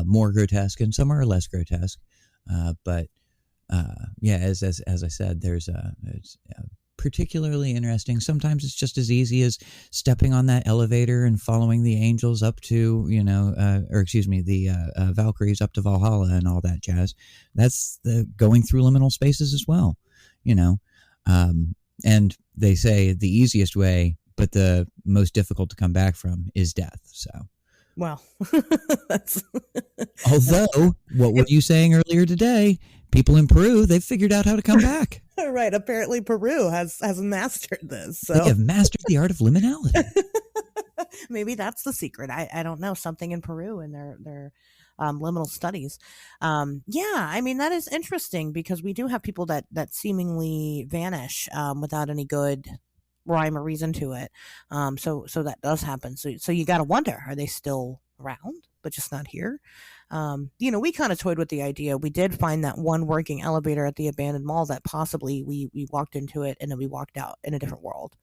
more grotesque and some are less grotesque. But as I said, it's particularly interesting. Sometimes it's just as easy as stepping on that elevator and following the angels up to, the Valkyries up to Valhalla and all that jazz. That's the going through liminal spaces as well, and they say the easiest way, but the most difficult to come back from is death. So, well, although what were you saying earlier today? People in Peru, they've figured out how to come back. Right. Apparently Peru has mastered this. So. They have mastered the art of liminality. Maybe that's the secret. I don't know. Something in Peru in their liminal studies. I mean, that is interesting because we do have people that seemingly vanish without any good rhyme or reason to it. So that does happen. So you got to wonder, are they still around, but just not here? We kind of toyed with the idea. We did find that one working elevator at the abandoned mall that possibly we walked into it and then we walked out in a different world.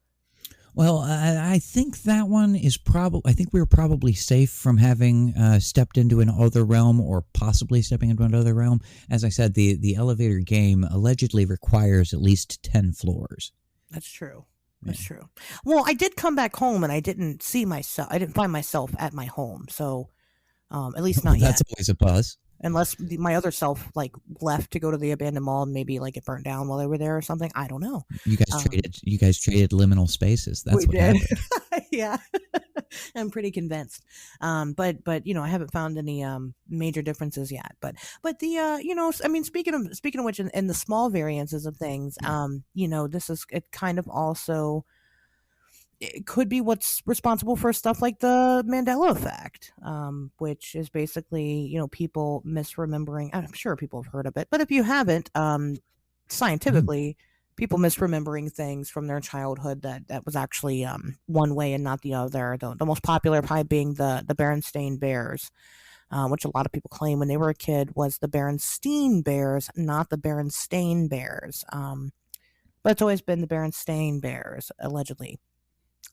Well, I think that one is I think we were probably safe from having stepped into another realm or possibly stepping into another realm. As I said, the elevator game allegedly requires at least 10 floors. That's true. That's true. Well, I did come back home and I didn't see myself. I didn't find myself at my home. So at least not yet. That's always a plus. Unless my other self left to go to the abandoned mall and maybe it burned down while they were there or something. I don't know. You guys traded liminal spaces. That's what happened. Yeah. I'm pretty convinced. But I haven't found any major differences yet. But the I mean, speaking of which, in the small variances of things, this is it kind of also. It could be what's responsible for stuff like the Mandela effect, which is basically, people misremembering. I'm sure people have heard of it, but if you haven't, scientifically, people misremembering things from their childhood that was actually one way and not the other. The most popular probably being the Berenstain Bears, which a lot of people claim when they were a kid was the Berenstein Bears, not the Berenstain Bears. But it's always been the Berenstain Bears, allegedly.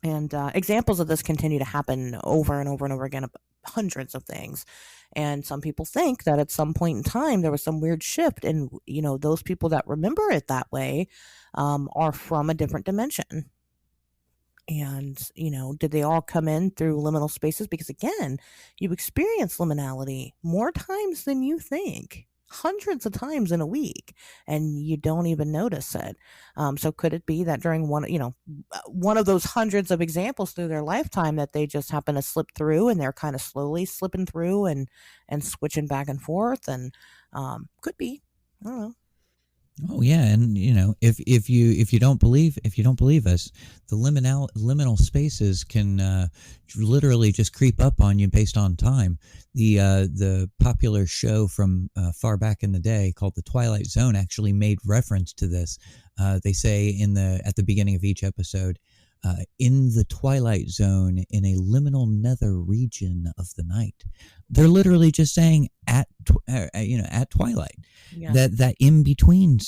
And examples of this continue to happen over and over and over again, hundreds of things. And some people think that at some point in time, there was some weird shift. And, those people that remember it that way are from a different dimension. And, did they all come in through liminal spaces? Because, again, you experience liminality more times than you think. Hundreds of times in a week, and you don't even notice it. So could it be that during one of those hundreds of examples through their lifetime that they just happen to slip through, and they're kind of slowly slipping through and switching back and forth, and could be. I don't know. Oh yeah, and if you don't believe us, the liminal spaces can literally just creep up on you based on time. The popular show from far back in the day called The Twilight Zone actually made reference to this. They say at the beginning of each episode, in the Twilight Zone, in a liminal nether region of the night. They're literally just saying at twilight, that in between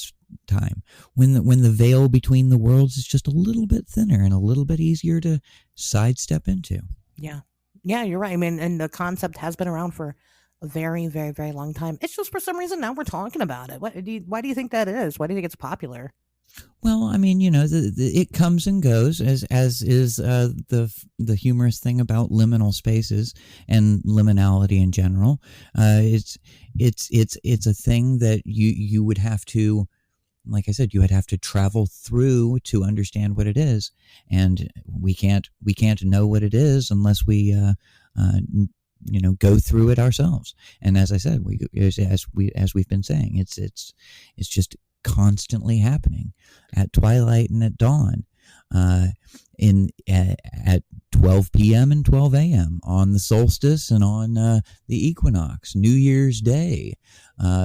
time when the veil between the worlds is just a little bit thinner and a little bit easier to sidestep into. Yeah, you're right. I mean, and the concept has been around for a very, very, very long time. It's just for some reason now we're talking about it. Why do you think that is? Why do you think it's popular? Well, I mean, it comes and goes, as is the humorous thing about liminal spaces and liminality in general. It's a thing that you would have to, like I said, you would have to travel through to understand what it is, and we can't know what it is unless we go through it ourselves. And as I said, as we've been saying, it's just constantly happening at twilight and at dawn, at 12 p.m. and 12 a.m. on the solstice and on the equinox, New Year's Day.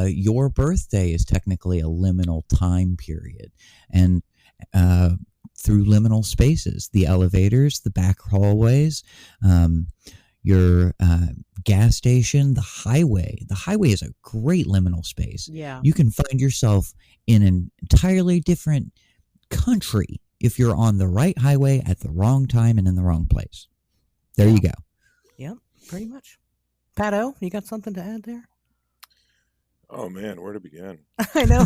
Your birthday is technically a liminal time period. And through liminal spaces, the elevators, the back hallways, your gas station, the highway. The highway is a great liminal space. Yeah. You can find yourself in an entirely different country if you're on the right highway at the wrong time and in the wrong place. There you go. Yep, pretty much. Pat-O, you got something to add there? Oh man, where to begin? I know.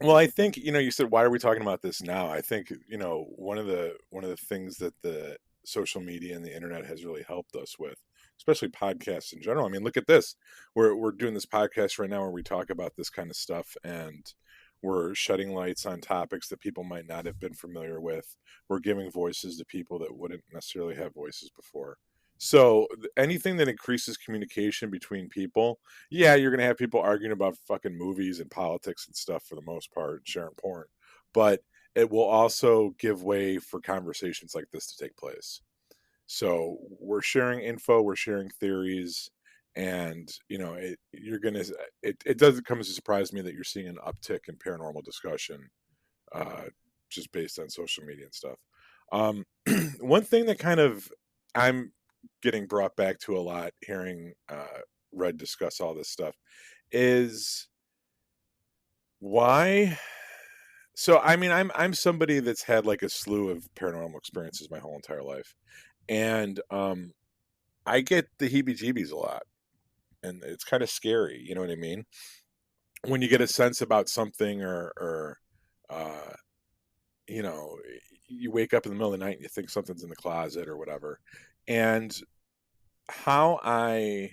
Well, I think, you said, why are we talking about this now? I think, one of the things that the social media and the internet has really helped us with, especially podcasts in general. I mean, look at this. We're doing this podcast right now where we talk about this kind of stuff, and we're shedding lights on topics that people might not have been familiar with. We're giving voices to people that wouldn't necessarily have voices before. So anything that increases communication between people, yeah, you're going to have people arguing about fucking movies and politics and stuff for the most part, sharing porn. But it will also give way for conversations like this to take place. So we're sharing info, we're sharing theories, and it doesn't come as a surprise to me that you're seeing an uptick in paranormal discussion, just based on social media and stuff. One thing that kind of I'm getting brought back to a lot, hearing Red discuss all this stuff, is why. So I mean, I'm somebody that's had like a slew of paranormal experiences my whole entire life, and I get the heebie-jeebies a lot, and it's kind of scary. You know what I mean? When you get a sense about something, or you wake up in the middle of the night and you think something's in the closet or whatever. And how I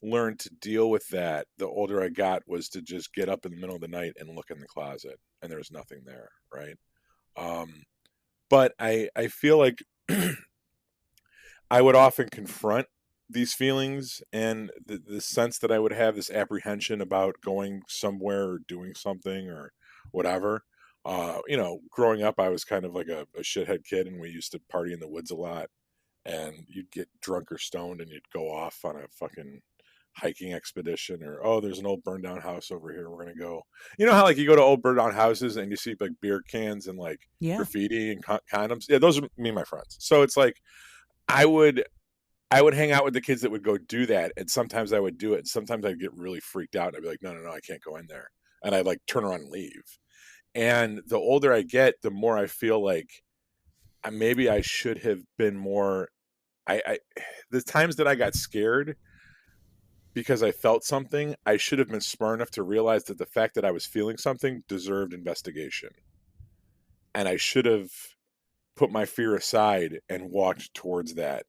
learned to deal with that the older I got was to just get up in the middle of the night and look in the closet, and there's nothing there, right? But I feel like I would often confront these feelings and the sense that I would have, this apprehension about going somewhere or doing something or whatever. Growing up, I was kind of like a shithead kid, and we used to party in the woods a lot, and you'd get drunk or stoned and you'd go off on a fucking hiking expedition, or, oh, there's an old burned down house over here, we're going to go. You know how like you go to old burned down houses and you see like beer cans and like graffiti and condoms? Yeah, those are me and my friends. So it's like, I would hang out with the kids that would go do that, and sometimes I would do it, and sometimes I'd get really freaked out and I'd be like, no, I can't go in there, and I'd like turn around and leave. And the older I get, the more I feel like maybe I should have been more. The times that I got scared because I felt something, I should have been smart enough to realize that the fact that I was feeling something deserved investigation, and I should have put my fear aside and walked towards that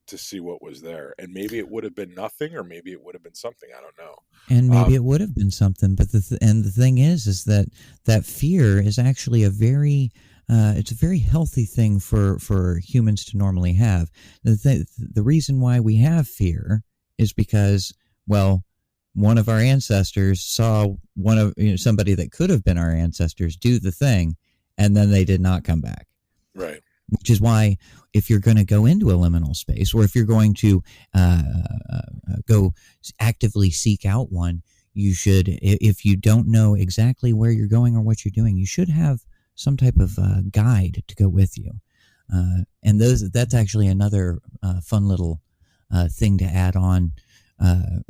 to see what was there. And maybe it would have been nothing, or maybe it would have been something. I don't know. And maybe it would have been something. But the thing is that fear is actually it's a very healthy thing for humans to normally have. The reason why we have fear is because, well, one of our ancestors saw somebody that could have been our ancestors do the thing, and then they did not come back. Right. Which is why, if you're going to go into a liminal space, or if you're going to go actively seek out one, you should, if you don't know exactly where you're going or what you're doing, you should have some type of guide to go with you. And that's actually another fun little thing to add on, a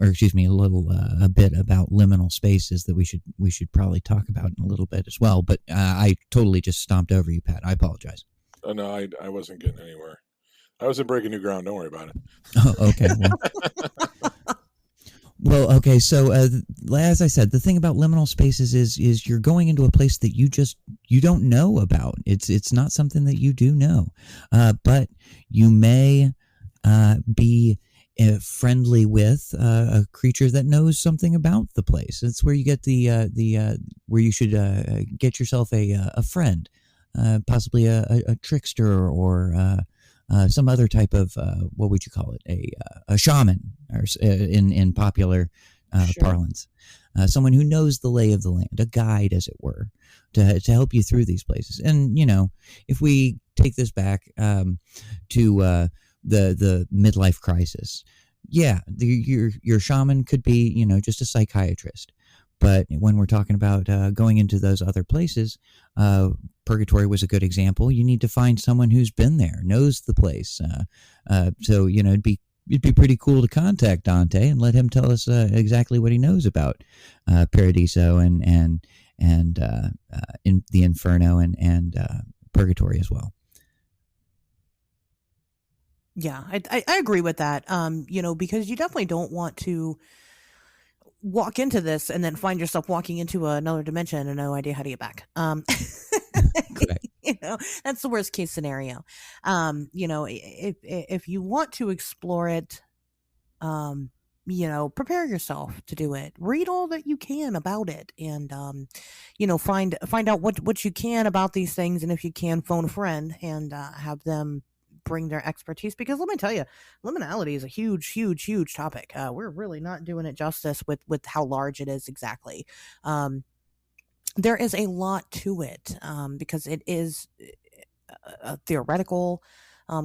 bit about liminal spaces that we should probably talk about in a little bit as well. But I totally just stomped over you, Pat. I apologize. Oh, no, I wasn't getting anywhere. I wasn't breaking new ground. Don't worry about it. Oh, okay. Well, okay. So, as I said, the thing about liminal spaces is you're going into a place that you don't know about. It's not something that you do know, but you may be friendly with a creature that knows something about the place. It's where you get the where you should get yourself a friend. Possibly a trickster, or some other type of what would you call it, a shaman, or in popular parlance. Someone who knows the lay of the land, a guide, as it were, to help you through these places. And, if we take this back to the midlife crisis, your shaman could be, just a psychiatrist. But when we're talking about going into those other places, purgatory was a good example. You need to find someone who's been there, knows the place. So, it'd be pretty cool to contact Dante and let him tell us exactly what he knows about Paradiso and in the Inferno and purgatory as well. Yeah, I agree with that. Because you definitely don't want to walk into this and then find yourself walking into another dimension and no idea how to get back. That's the worst case scenario. If you want to explore it, prepare yourself to do it. Read all that you can about it, and find out what you can about these things, and if you can, phone a friend and have them bring their expertise, because let me tell you, liminality is a huge topic. We're really not doing it justice with how large it is exactly. There is a lot to it, because it is a theoretical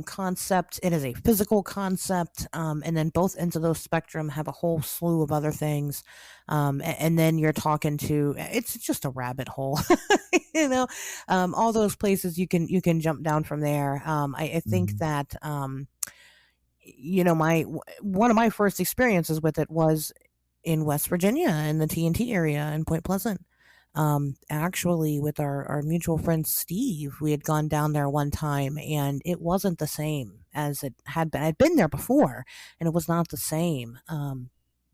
concept, it is a physical concept, and then both ends of those spectrum have a whole slew of other things, and then you're talking to, it's just a rabbit hole. All those places you can jump down from there. I think that one of my first experiences with it was in West Virginia, in the TNT area in Point Pleasant. Actually, with our mutual friend Steve, we had gone down there one time, and it wasn't the same as it had been. I'd been there before, and it was not the same.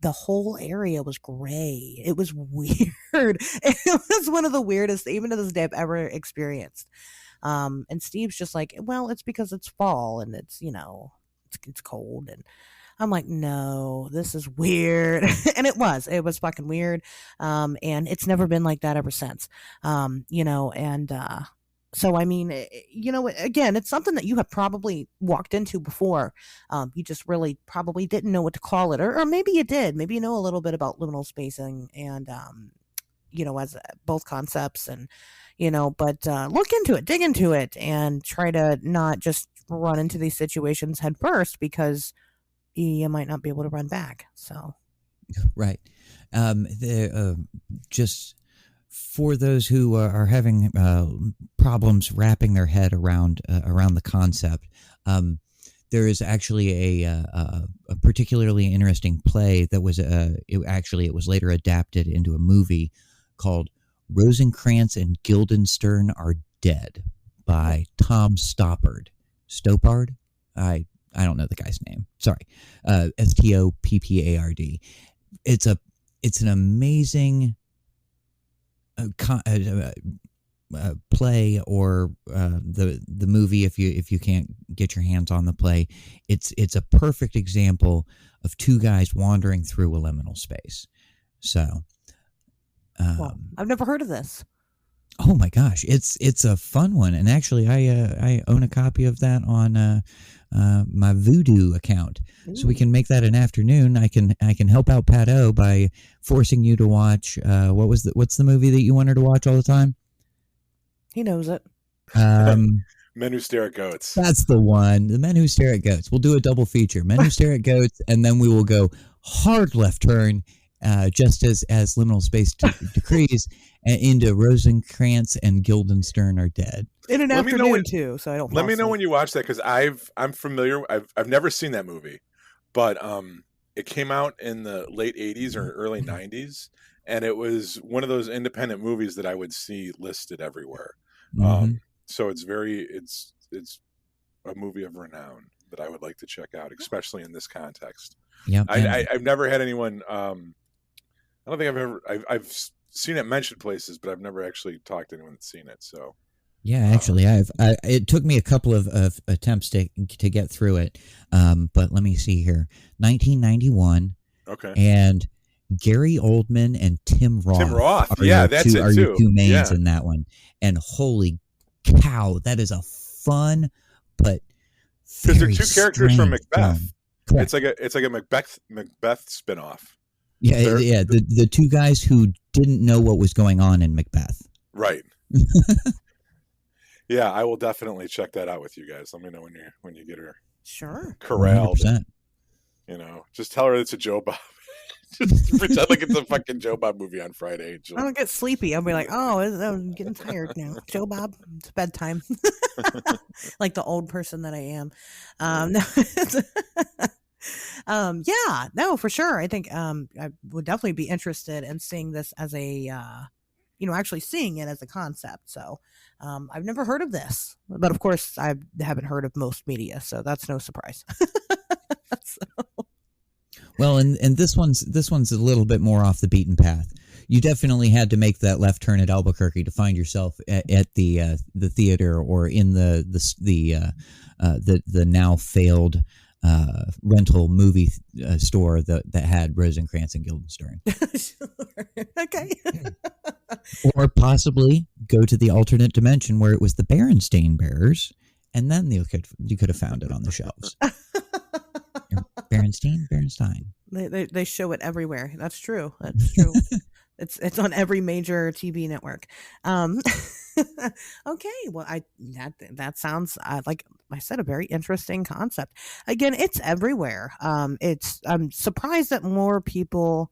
The whole area was gray. It was weird. It was one of the weirdest, even to this day, I've ever experienced. And Steve's just like, well, it's because it's fall and it's cold, and I'm like, no, this is weird. And it was fucking weird. And it's never been like that ever since. So, I mean, again, it's something that you have probably walked into before. You just really probably didn't know what to call it, or maybe you did. Maybe you know a little bit about liminal spacing and, as both concepts and, but look into it, dig into it, and try to not just run into these situations head first, because you might not be able to run back. So, right. Just for those who are having problems wrapping their head around the concept, there is actually a particularly interesting play that was it was later adapted into a movie called Rosencrantz and Guildenstern Are Dead by Tom Stoppard. I don't know the guy's name. Sorry. Stoppard. It's an amazing play, or the movie if you can't get your hands on the play. It's a perfect example of two guys wandering through a liminal space. So I've never heard of this. Oh my gosh, it's a fun one, and actually I own a copy of that on my Voodoo account. Ooh. So we can make that an afternoon. I can help out Pat O by forcing you to watch what's the movie that you wanted to watch all the time? He knows it. Men Who Stare at Goats. That's the one. The Men Who Stare at Goats. We'll do a double feature. Men Who Stare at Goats, and then we will go hard left turn, just as liminal space decrees, into Rosencrantz and Guildenstern Are Dead. In an afternoon too, so I don't. Let me know when you watch that, because I'm familiar. I've never seen that movie, but it came out in the late '80s or early '90s, and it was one of those independent movies that I would see listed everywhere. Mm-hmm. So it's a movie of renown that I would like to check out, especially in this context. Yeah, I've never had anyone. I don't think I've seen it mentioned places, but I've never actually talked to anyone that's seen it. So, yeah, actually, it took me a couple of attempts to get through it, but let me see here. 1991. Okay. And Gary Oldman and Tim Roth. That's it too. Your two mains in that one. And holy cow, that is a fun but because they're two characters from Macbeth. Correct. It's like a Macbeth spinoff. Yeah, the two guys who didn't know what was going on in Macbeth. Right. Yeah, I will definitely check that out with you guys. Let me know when you get her corralled. 100%. Just tell her it's a Joe Bob. Just pretend like it's a fucking Joe Bob movie on Friday. I don't get sleepy. I'll be like, I'm getting tired now. Joe Bob, it's bedtime. Like the old person that I am. Yeah, no, for sure. I think I would definitely be interested in seeing this as a, actually seeing it as a concept. So I've never heard of this, but of course I haven't heard of most media, so that's no surprise. Well, and this one's a little bit more off the beaten path. You definitely had to make that left turn at Albuquerque to find yourself at the theater or in the now failed rental movie store that had Rosencrantz and Guildenstern. Sure. Okay. Or possibly go to the alternate dimension where it was the Berenstain Bears, and then you could have found it on the shelves. Berenstein. They show it everywhere. That's true. It's on every major TV network. Okay, well, that sounds like I said, a very interesting concept. Again, it's everywhere. I'm surprised that more people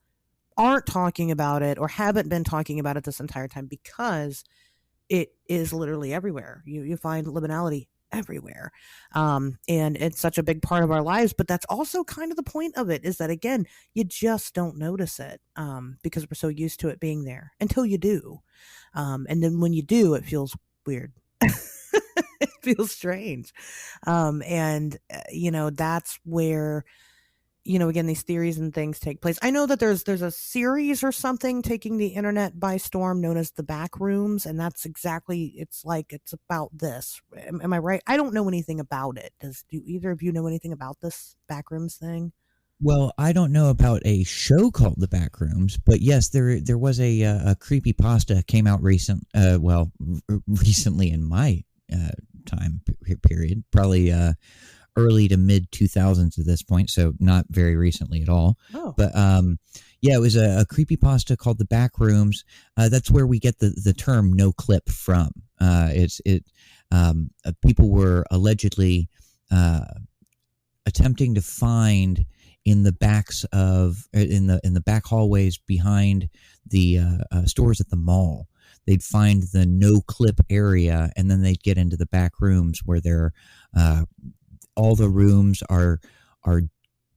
aren't talking about it or haven't been talking about it this entire time, because it is literally everywhere. You find liminality everywhere. And it's such a big part of our lives, but that's also kind of the point of it, is that, again, you just don't notice it because we're so used to it being there until you do. And then when you do, it feels weird. It feels strange. And that's where, again, these theories and things take place. I know that there's a series or something taking the internet by storm known as the Back Rooms, and that's exactly, it's about this. Am I right? I don't know anything about it. Do either of you know anything about this Back Rooms thing? Well, I don't know about a show called The Back Rooms, but yes, there was a creepypasta came out recently in my time period, probably early to mid 2000s at this point, so not very recently at all. Oh. But it was a creepypasta called The Back Rooms. That's where we get the term no clip from. People were allegedly attempting to find in the backs of in the back hallways behind the stores at the mall. They'd find the no clip area, and then they'd get into the back rooms where they're all the rooms are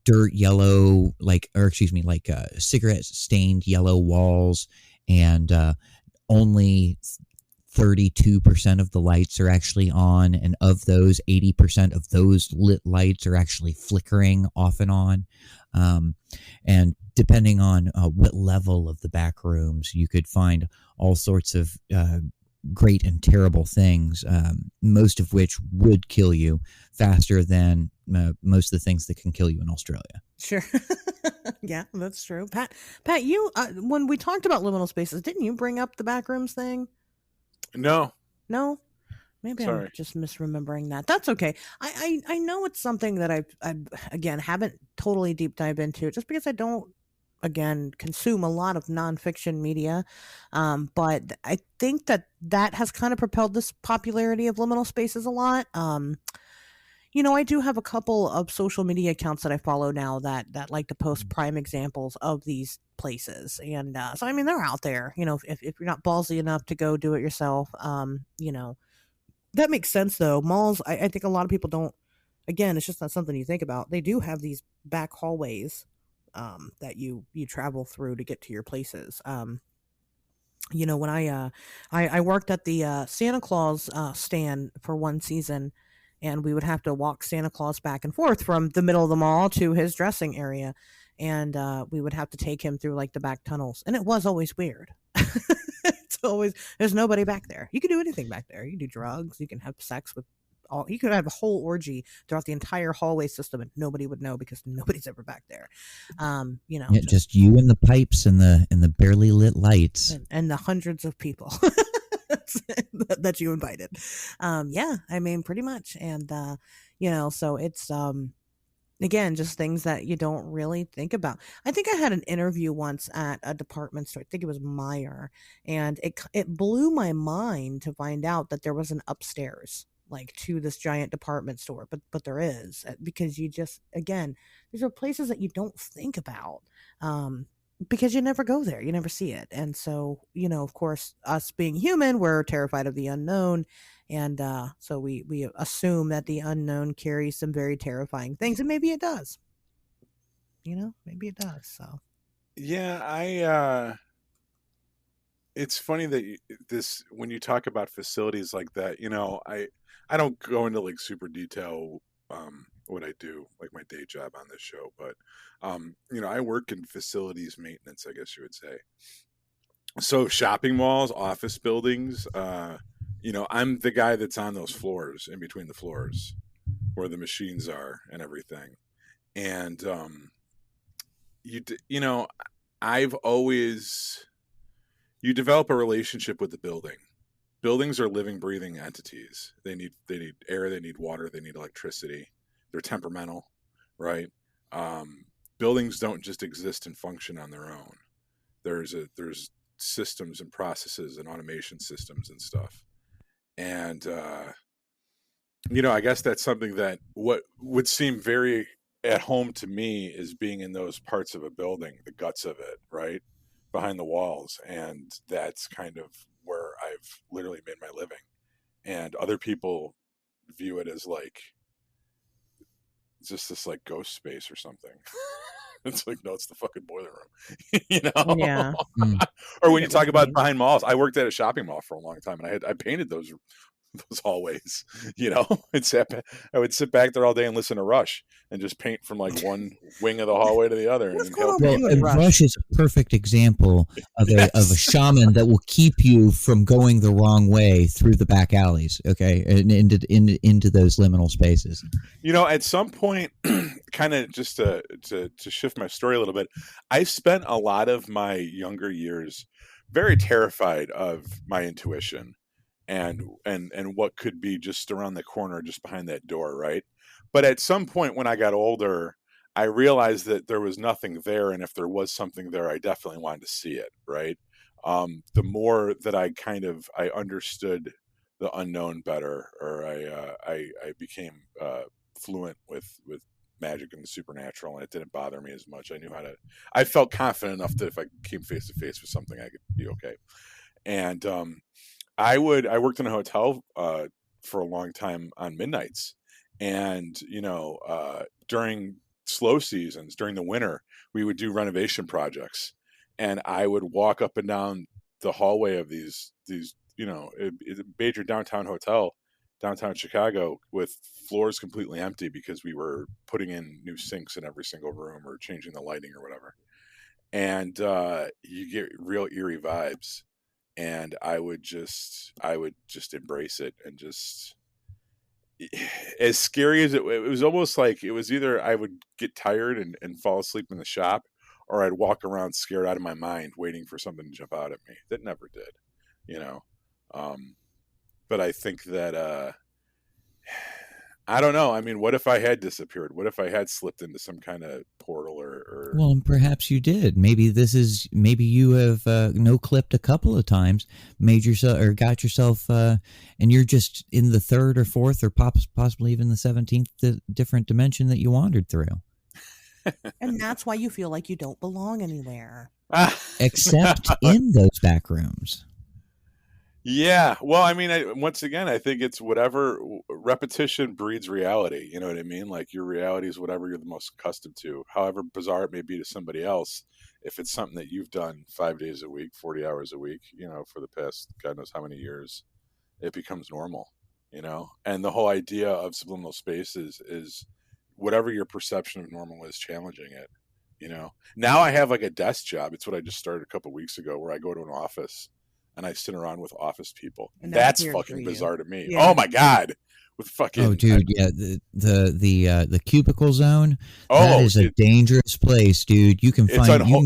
dirt yellow, like cigarette stained yellow walls, and only 32% of the lights are actually on, and of those, 80% of those lit lights are actually flickering off and on. And depending on what level of the back rooms, you could find all sorts of great and terrible things, most of which would kill you faster than most of the things that can kill you in Australia. Sure. Yeah, that's true. Pat, you when we talked about liminal spaces, didn't you bring up the backrooms thing? No. Maybe Sorry. I'm just misremembering that. That's okay. I know it's something that I again haven't totally deep dive into, just because I don't, again, consume a lot of nonfiction media. But I think that has kind of propelled this popularity of liminal spaces a lot. I do have a couple of social media accounts that I follow now that like to post prime examples of these places. And so, I mean, they're out there, if you're not ballsy enough to go do it yourself, that makes sense though. Malls, I think a lot of people don't, again, it's just not something you think about. They do have these back hallways that you travel through to get to your places. When I worked at the Santa Claus stand for one season, and we would have to walk Santa Claus back and forth from the middle of the mall to his dressing area, and we would have to take him through like the back tunnels, and it was always weird. It's always, there's nobody back there. You can do anything back there. You can do drugs, you can have sex with you could have a whole orgy throughout the entire hallway system, and nobody would know because nobody's ever back there. Just you and the pipes and the barely lit lights and the hundreds of people that you invited. I mean, pretty much. And so it's Again, just things that you don't really think about. I think I had an interview once at a department store. I think it was Meijer, and it blew my mind to find out that there was an upstairs like to this giant department store, but there is, because you just, again, these are places that you don't think about. Because you never go there, you never see it. And so, of course, us being human, we're terrified of the unknown. And so we assume that the unknown carries some very terrifying things, and maybe it does. Maybe it does. So, yeah, it's funny that when you talk about facilities like that, I don't go into like super detail what I do, like my day job on this show, but I work in facilities maintenance, I guess you would say. So shopping malls, office buildings, I'm the guy that's on those floors, in between the floors where the machines are and everything. And you develop a relationship with the building. Buildings are living, breathing entities. They need air, they need water, they need electricity. They're temperamental, right? Buildings don't just exist and function on their own. There's systems and processes and automation systems and stuff. And I guess that's something that what would seem very at home to me is being in those parts of a building, the guts of it, right? Behind the walls. And that's kind of where I've literally made my living. And other people view it as like just this like ghost space or something. It's like, no, it's the fucking boiler room. Yeah. Or when you talk about behind malls, I worked at a shopping mall for a long time, and I painted those hallways. I would sit back there all day and listen to Rush and just paint from like one wing of the hallway to the other. And Rush is a perfect example of a shaman that will keep you from going the wrong way through the back alleys, okay, and into those liminal spaces. At some point, kind of just to shift my story a little bit, I spent a lot of my younger years very terrified of my intuition and what could be just around the corner, just behind that door, right? But at some point when I got older, I realized that there was nothing there, and if there was something there, I definitely wanted to see it, right? The more that I understood the unknown better, or I became fluent with magic and the supernatural, and it didn't bother me as much. I felt confident enough that if I came face to face with something, I could be okay. And I worked in a hotel for a long time on midnights, and during slow seasons, during the winter, we would do renovation projects, and I would walk up and down the hallway of these it's a major downtown hotel, downtown Chicago, with floors completely empty because we were putting in new sinks in every single room or changing the lighting or whatever, and you get real eerie vibes. And I would just embrace it, and just, as scary as it was, almost like it was either I would get tired and fall asleep in the shop, or I'd walk around scared out of my mind, waiting for something to jump out at me. That never did, But I think that I don't know. I mean, what if I had disappeared? What if I had slipped into some kind of portal or... Well, and perhaps you did. Maybe you have no-clipped a couple of times, made yourself or got yourself, and you're just in the third or fourth or possibly even the 17th different dimension that you wandered through. And that's why you feel like you don't belong anywhere. Except in those back rooms. Yeah. Well, I mean, once again, I think it's whatever repetition breeds reality. You know what I mean? Like, your reality is whatever you're the most accustomed to, however bizarre it may be to somebody else. If it's something that you've done 5 days a week, 40 hours a week, for the past God knows how many years, it becomes normal, And the whole idea of subliminal space is whatever your perception of normal is, challenging it, Now I have like a desk job. It's what I just started a couple of weeks ago, where I go to an office and I sit around with office people. And that's fucking bizarre to me. Yeah. Oh my God. With fucking... Oh, dude. Yeah. The cubicle zone. That is a dangerous place, dude. You can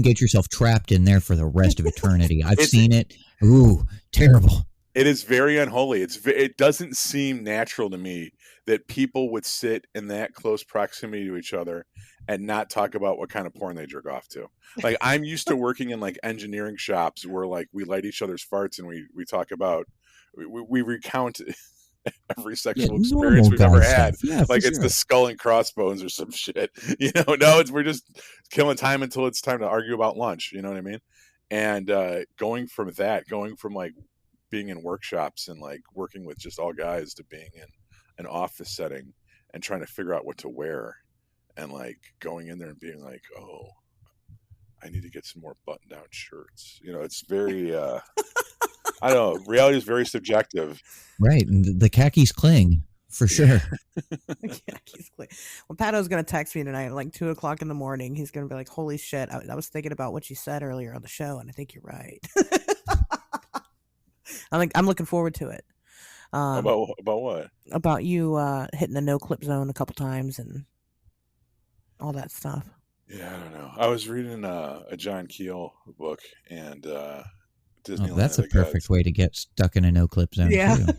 get yourself trapped in there for the rest of eternity. I've seen it. Ooh, terrible. It is very unholy. It doesn't seem natural to me that people would sit in that close proximity to each other and not talk about what kind of porn they jerk off to. Like, I'm used to working in like engineering shops where like we light each other's farts and we talk about, we recount every sexual experience we've ever had. Yeah, like it's sure. the skull and crossbones or some shit. No, we're just killing time until it's time to argue about lunch. You know what I mean? And going from like being in workshops and like working with just all guys to being in an office setting and trying to figure out what to wear and like going in there and being like, oh, I need to get some more button down shirts. It's very I don't know, reality is very subjective. Right. And the khakis cling for sure. Khakis cling. Well, Pato's going to text me tonight at like 2:00 in the morning. He's going to be like, holy shit. I was thinking about what you said earlier on the show, and I think you're right. I'm looking forward to it. About what? About you hitting the no clip zone a couple times and all that stuff. Yeah, I don't know. I was reading a John Keel book, and Disneyland. That's a perfect way to get stuck in a no clip zone. Yeah. Too.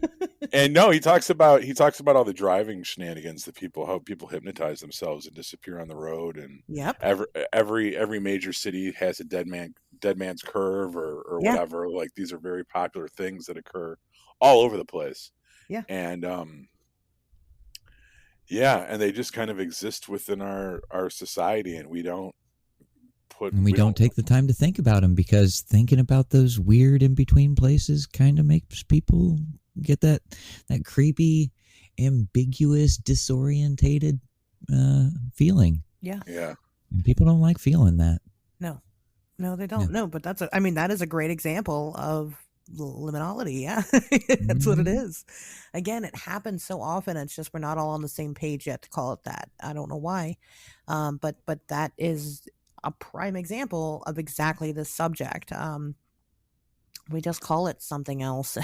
And no, he talks about all the driving shenanigans that how people hypnotize themselves and disappear on the road, and yep. every major city has a dead man's curve or whatever. Like, these are very popular things that occur all over the place. Yeah. And and they just kind of exist within our society, and we don't take the time to think about them, because thinking about those weird in between places kind of makes people get that creepy, ambiguous, disorientated feeling. Yeah. Yeah. And people don't like feeling that. No, they don't. No, but that is a great example of liminality. Yeah. That's what it is. Again, it happens so often. It's just we're not all on the same page yet to call it that. I don't know why. But that is a prime example of exactly this subject. We just call it something else,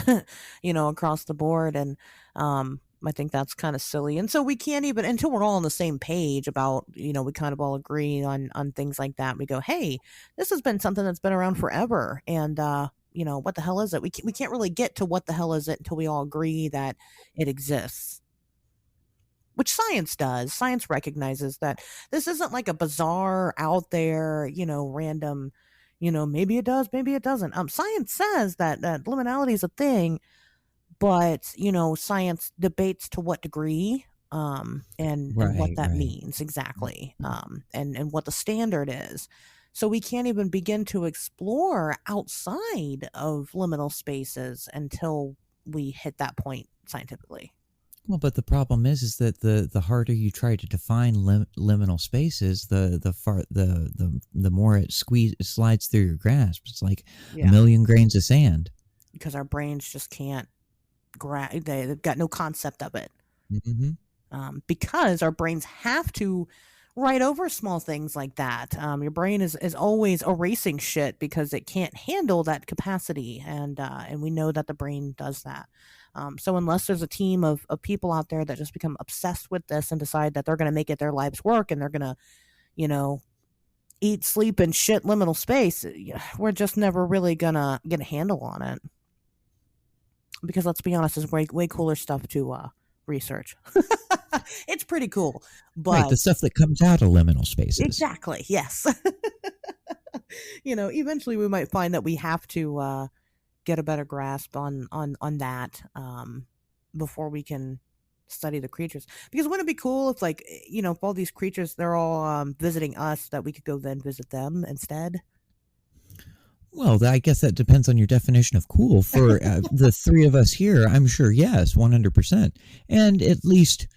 across the board. And I think that's kind of silly. And so we can't even, until we're all on the same page about, we kind of all agree on things like that. We go, hey, this has been something that's been around forever. And, what the hell is it? We can't really get to what the hell is it until we all agree that it exists. Which science does. Science recognizes that this isn't like a bizarre out there, random, maybe it does, maybe it doesn't. Science says that liminality is a thing, but, science debates to what degree, and what that means exactly, and what the standard is. So we can't even begin to explore outside of liminal spaces until we hit that point scientifically. Well, but the problem is that the harder you try to define liminal spaces, the more it slides through your grasp. It's like a million grains of sand. Because our brains just can't they've got no concept of it. Mm-hmm. Because our brains have to write over small things like that. Your brain is always erasing shit because it can't handle that capacity, and we know that the brain does that. So unless there's a team of people out there that just become obsessed with this and decide that they're going to make it their life's work, and they're going to, eat, sleep, and shit liminal space, we're just never really going to get a handle on it. Because let's be honest, there's way cooler stuff to research. It's pretty cool. But right, the stuff that comes out of liminal spaces. Exactly, yes. Eventually we might find that we have to get a better grasp on that before we can study the creatures. Because wouldn't it be cool if, like, if all these creatures, they're all visiting us, that we could go then visit them instead? Well, I guess that depends on your definition of cool. For the three of us here, I'm sure, yes, 100%. And at least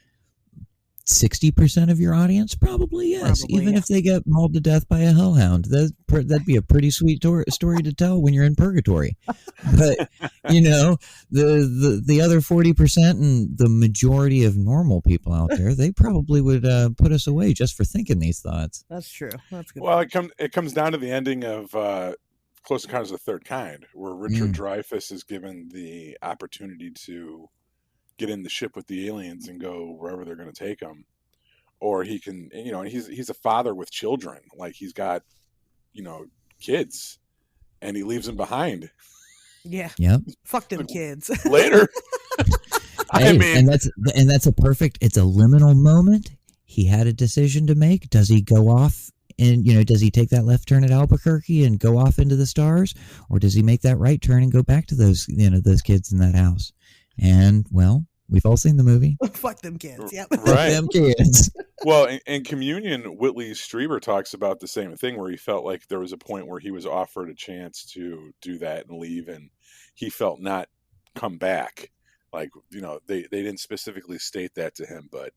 60% of your audience, probably yes. Even if they get mauled to death by a hellhound, that'd be a pretty sweet story to tell when you're in purgatory. But the other 40% and the majority of normal people out there, they probably would put us away just for thinking these thoughts. That's true. That's good. Well, it comes down to the ending of Close Encounters of the Third Kind, where Richard Dreyfuss is given the opportunity to get in the ship with the aliens and go wherever they're going to take him. Or he can, and he's a father with children. Like, he's got, kids, and he leaves them behind. Yeah. Yep. Fuck them kids. Later. Hey, I mean, and that's a perfect. It's a liminal moment. He had a decision to make. Does he go off and does he take that left turn at Albuquerque and go off into the stars, or does he make that right turn and go back to those those kids in that house? And well, we've all seen the movie. Fuck them kids. Yep. Right. Fuck them kids. Well, in Communion, Whitley Strieber talks about the same thing, where he felt like there was a point where he was offered a chance to do that and leave, and he felt not come back. Like, they didn't specifically state that to him, but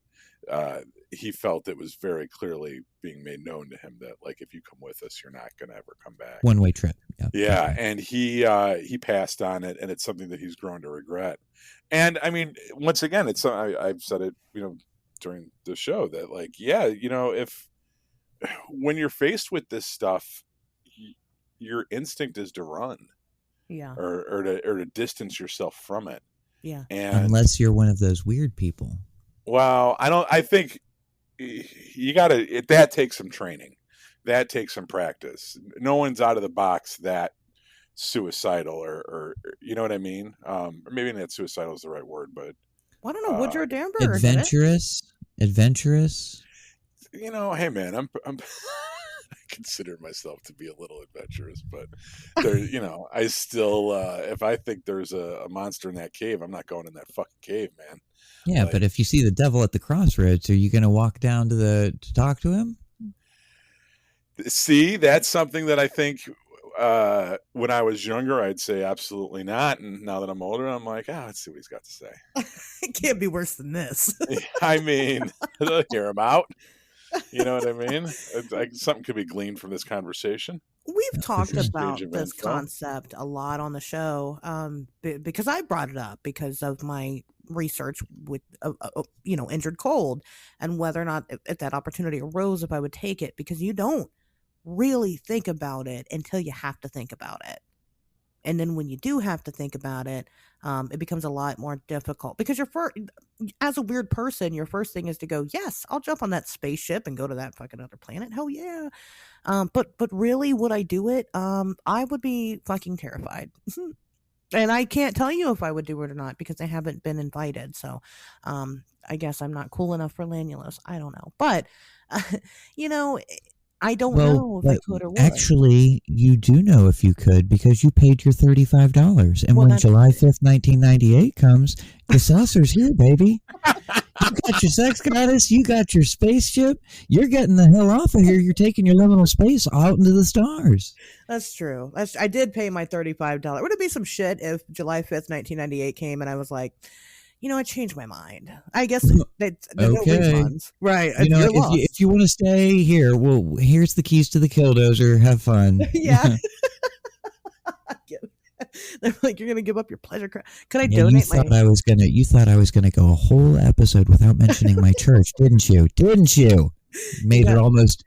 he felt it was very clearly being made known to him that, like, if you come with us, you're not going to ever come back. One-way trip. Yeah, and he passed on it, and it's something that he's grown to regret. And I mean, once again, it's I've said it, during the show that, like, if when you're faced with this stuff, your instinct is to run, or to distance yourself from it. Yeah. And unless you're one of those weird people. Well, I think you gotta, that takes some training. That takes some practice. No one's out of the box that suicidal or you know what I mean? Or maybe not suicidal is the right word, but I don't know, Woodrow Danver. Adventurous. Hey man, I'm I consider myself to be a little adventurous, but there, I still, if I think there's a monster in that cave, I'm not going in that fucking cave, man. Yeah, but if you see the devil at the crossroads, are you going to walk down to talk to him? See, that's something that I think when I was younger, I'd say absolutely not. And now that I'm older, I'm like, let's see what he's got to say. It can't be worse than this. I mean, hear him out. You know what I mean? Something could be gleaned from this conversation. We've talked about this concept a lot on the show because I brought it up because of my research with, injured cold, and whether or not if that opportunity arose, if I would take it, because you don't really think about it until you have to think about it. And then when you do have to think about it, it becomes a lot more difficult because as a weird person, your first thing is to go, yes, I'll jump on that spaceship and go to that fucking other planet. Hell yeah. But really, would I do it? I would be fucking terrified. And I can't tell you if I would do it or not because I haven't been invited. So I guess I'm not cool enough for Lanulus. I don't know. But, I don't know if I could or would. Actually, you do know if you could because you paid your $35. And when July 5th, 1998 comes, the saucer's here, baby. You got your sex goddess. You got your spaceship. You're getting the hell off of here. You're taking your liminal space out into the stars. That's true. I did pay my $35. Would it be some shit if July 5th, 1998 came and I was like, I changed my mind. I guess there's no refunds. Right. If you want to stay here, well, here's the keys to the killdozer. Have fun. Yeah. They're like, you're going to give up your pleasure. Could I donate you thought I was gonna go a whole episode without mentioning my church, didn't you? Made it almost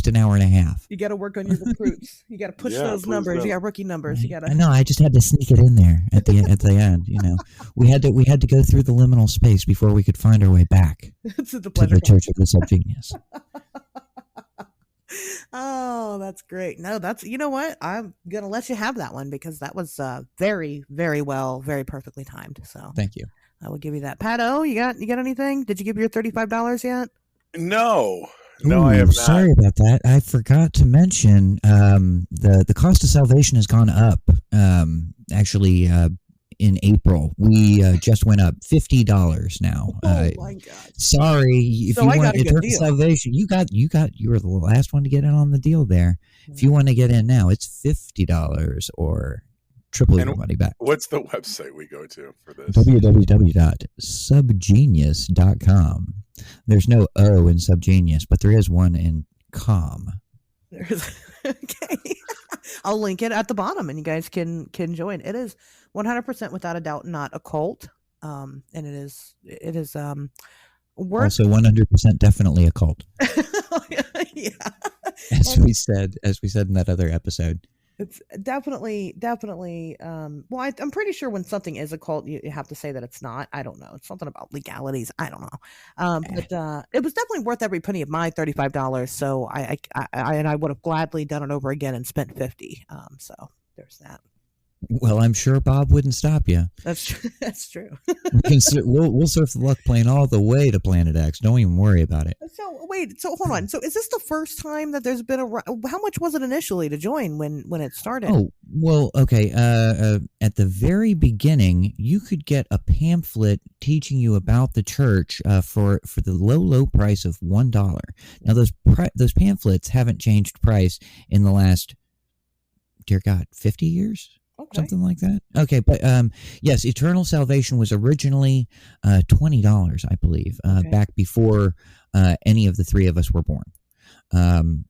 an hour and a half. You got to work on your recruits. You got to push those numbers. You got rookie numbers. You got to. I know. I just had to sneak it in there at the end. We had to go through the liminal space before we could find our way back to the Church of the Subgenius. Oh, that's great. No, you know what? I'm gonna let you have that one because that was very, very well, very perfectly timed. So thank you. I will give you that. Pat-O, you got anything? Did you give your $35 yet? No. No, I have not. Sorry about that. I forgot to mention the cost of salvation has gone up. Actually, in April, we just went up $50 now. Oh my God! Sorry, if you want eternal salvation, you were the last one to get in on the deal there. Mm-hmm. If you want to get in now, it's $50 or triple your money back. What's the website we go to for this? www.subgenius.com. There's no O in Subgenius, but there is one in com. Okay. I'll link it at the bottom and you guys can join. It is 100% without a doubt not a cult. And it is worth. Also 100% definitely a cult. Yeah. As we said in that other episode. It's definitely. Well, I'm pretty sure when something is a cult, you have to say that it's not. I don't know. It's something about legalities. I don't know. But it was definitely worth every penny of my $35. So I would have gladly done it over again and spent $50. So there's that. Well, I'm sure Bob wouldn't stop you. That's true. That's true. We'll surf the luck plane all the way to Planet X. Don't even worry about it. So wait. So hold on. So is this the first time that there's been how much was it initially to join when it started? Oh, well, okay. At the very beginning, you could get a pamphlet teaching you about the church for the low price of $1. Now those pamphlets haven't changed price in the last, dear God, 50 years. Okay. Something like that. Okay, but yes, Eternal Salvation was originally $20, I believe, back before any of the three of us were born.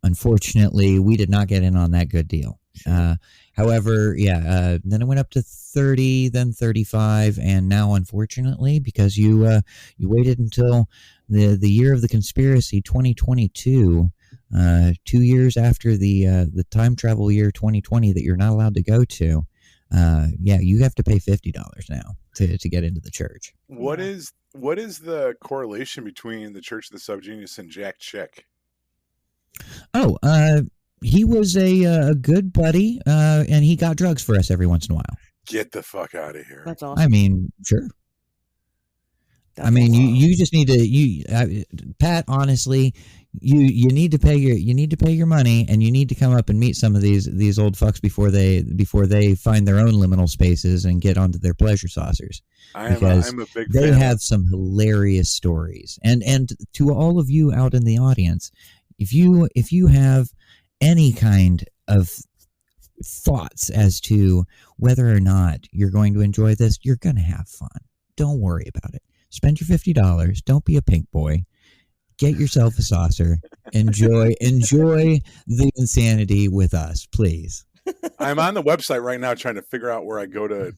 Unfortunately, we did not get in on that good deal. However, then it went up to 30, then 35, and now, unfortunately, because you waited until the year of the conspiracy, 2022. 2 years after the time travel year 2020 that you're not allowed to go to, you have to pay $50 now to get into the church. What is the correlation between the Church of the Subgenius and Jack Chick? Oh, he was a good buddy, and he got drugs for us every once in a while. Get the fuck out of here! That's awesome. I mean, sure. That's awesome. You just need to Pat. Honestly, you need to pay your money, and you need to come up and meet some of these old fucks before they find their own liminal spaces and get onto their pleasure saucers. I'm a big fan. They have some hilarious stories, and to all of you out in the audience, if you have any kind of thoughts as to whether or not you're going to enjoy this, you're going to have fun. Don't worry about it. Spend your $50. Don't be a pink boy. Get yourself a saucer. Enjoy the insanity with us, please. I'm on the website right now trying to figure out where I go to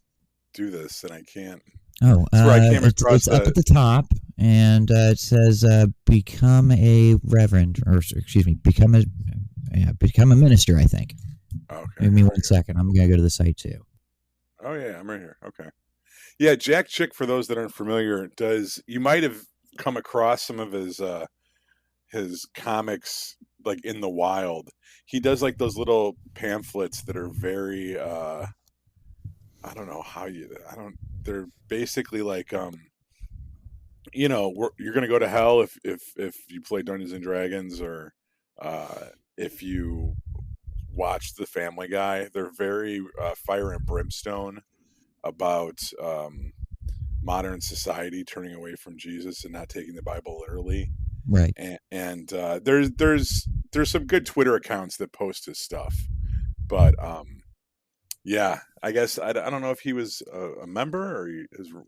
do this, and I can't. Oh, it's up at the top, and it says become a reverend, or excuse me, become a minister, I think. Okay. Give me 1 second. I'm going to go to the site too. Oh, yeah, I'm right here. Okay. Yeah, Jack Chick, for those that aren't familiar, you might have come across some of his comics like in the wild. He does like those little pamphlets that are very they're basically like you're going to go to hell if you play Dungeons and Dragons, or if you watch The Family Guy. They're very fire and brimstone about modern society turning away from Jesus and not taking the Bible literally. Right. And there's some good Twitter accounts that post his stuff, but I guess I don't know if he was a member or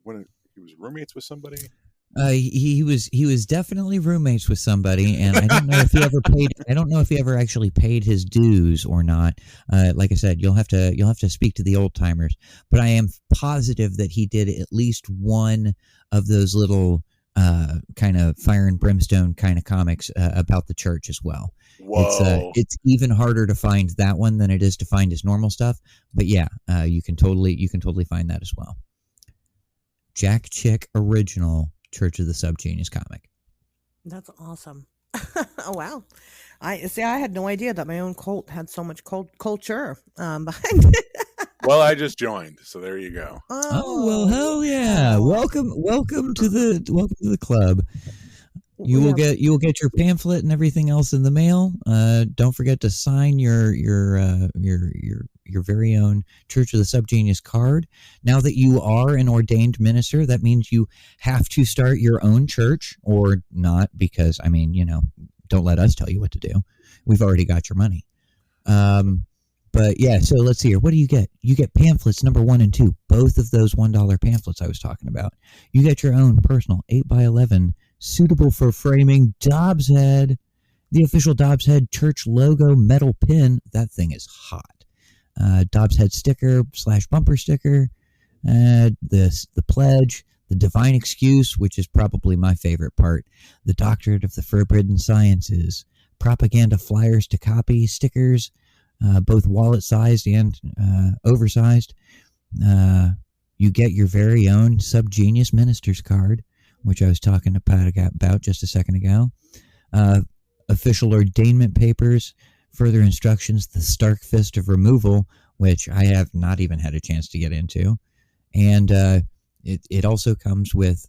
when he was roommates with somebody. He was definitely roommates with somebody, and I don't know if he ever paid. I don't know if he ever actually paid his dues or not. Like I said, you'll have to speak to the old timers, but I am positive that he did at least one of those little kind of fire and brimstone kind of comics about the church as well. Whoa. It's even harder to find that one than it is to find his normal stuff. But yeah, you can totally find that as well. Jack Chick original Church of the Subgenius comic. That's awesome. Oh wow. I had no idea that my own cult had so much culture behind it. Well, I just joined, so there you go. Oh well, hell yeah! Welcome to the club. You will get your pamphlet and everything else in the mail. Don't forget to sign your very own Church of the Subgenius card. Now that you are an ordained minister, that means you have to start your own church, or not, because don't let us tell you what to do. We've already got your money. But yeah, so let's see here. What do you get? You get pamphlets number 1 and 2, both of those $1 pamphlets I was talking about. You get your own personal 8x11 suitable for framing Dobbs Head, the official Dobbs Head church logo metal pin. That thing is hot. Dobbs Head sticker / bumper sticker, the pledge, the divine excuse, which is probably my favorite part, the doctorate of the forbidden sciences, propaganda flyers to copy, stickers, both wallet-sized and oversized. You get your very own Subgenius Minister's card, which I was talking to Pat about just a second ago. Official ordainment papers, further instructions, the stark fist of removal, which I have not even had a chance to get into. And it also comes with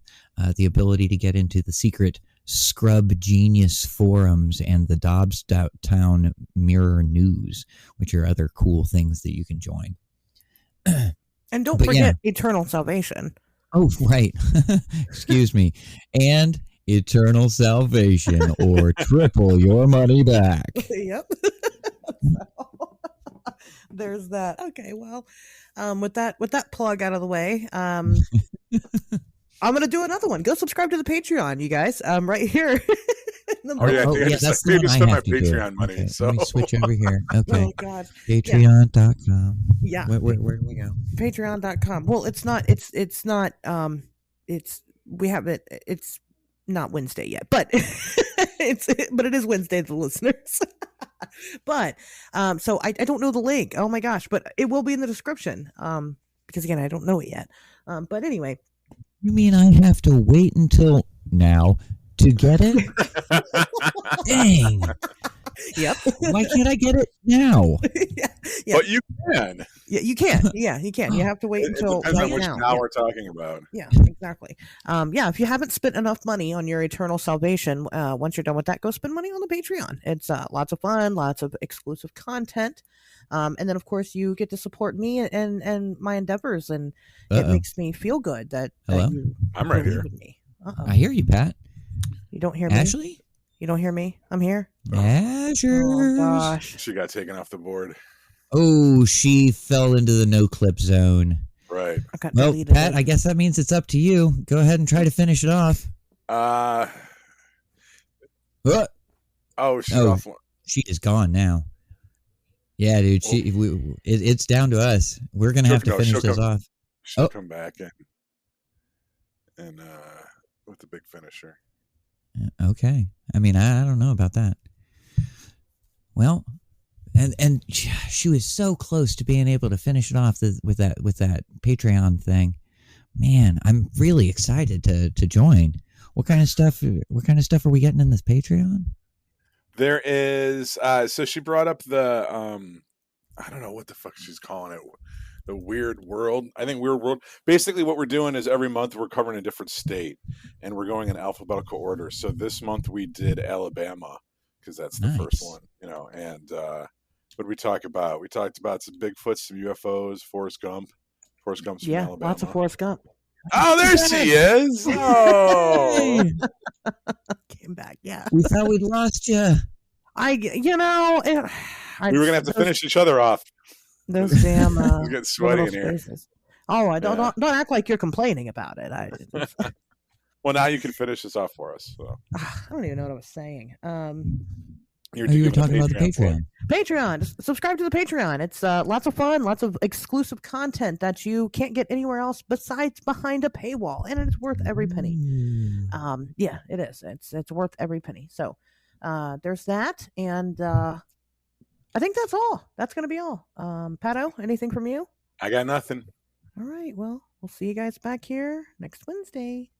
the ability to get into the secret Scrub Genius forums and the Dobbstown Mirror News, which are other cool things that you can join. And don't forget Eternal Salvation. Oh, right. Excuse me. And Eternal Salvation, or triple your money back. Yep. There's that. Okay, well, with that plug out of the way, I'm gonna do another one. Go subscribe to the Patreon, you guys. Right here. I just paid to spend my Patreon money. Okay, so let me switch over here. Okay. Oh God. Patreon.com. Yeah. Where do we go? Patreon.com. Well, it's not. We have it. It's not Wednesday yet, but it is Wednesday to the listeners. But so I don't know the link. Oh my gosh, but it will be in the description. Because again, I don't know it yet. But anyway. You mean I have to wait until now to get it? Dang. Yep. Why can't I get it now? Yeah. But you can. Yeah, you can. Yeah, you can. You have to wait until depends right on which now. we're talking about. Yeah, exactly. If you haven't spent enough money on your Eternal Salvation, once you're done with that, go spend money on the Patreon. It's lots of fun, lots of exclusive content. And then of course you get to support me and my endeavors, and it makes me feel good that you I'm right here. Me. I hear you, Pat. You don't hear me? Ashley? You don't hear me? I'm here. Asher. Oh gosh. She got taken off the board. Oh, she fell into the no clip zone. Right. Well, Pat, I guess that means it's up to you. Go ahead and try to finish it off. She's off. She is gone now. Yeah, dude. It's down to us. We're gonna have to finish this off. She'll come back and with the big finisher. Okay. I mean, I don't know about that. Well, and she was so close to being able to finish it off with that Patreon thing. Man, I'm really excited to join. What kind of stuff are we getting in this Patreon? There is so she brought up the I don't know what the fuck she's calling it. The Weird World. I think Weird World. Basically what we're doing is every month we're covering a different state and we're going in alphabetical order. So this month we did Alabama because that's the first one, and what did we talk about? We talked about some Bigfoot, some UFOs, Forrest Gump. Forrest Gump's from Alabama. Lots of Forrest Gump. Oh, there she is. Oh. Came back. Yeah. We thought we'd lost you. We were going to have to finish each other off. Those damn it's getting sweaty in here. Oh, I don't act like you're complaining about it. Well, now you can finish this off for us. So. I don't even know what I was saying. You were talking about the Patreon. Patreon. Subscribe to the Patreon. It's lots of fun, lots of exclusive content that you can't get anywhere else besides behind a paywall, and it's worth every penny. Yeah, it is. It's worth every penny. So, there's that, and I think that's all. That's going to be all. Pato, anything from you? I got nothing. All right. Well, we'll see you guys back here next Wednesday.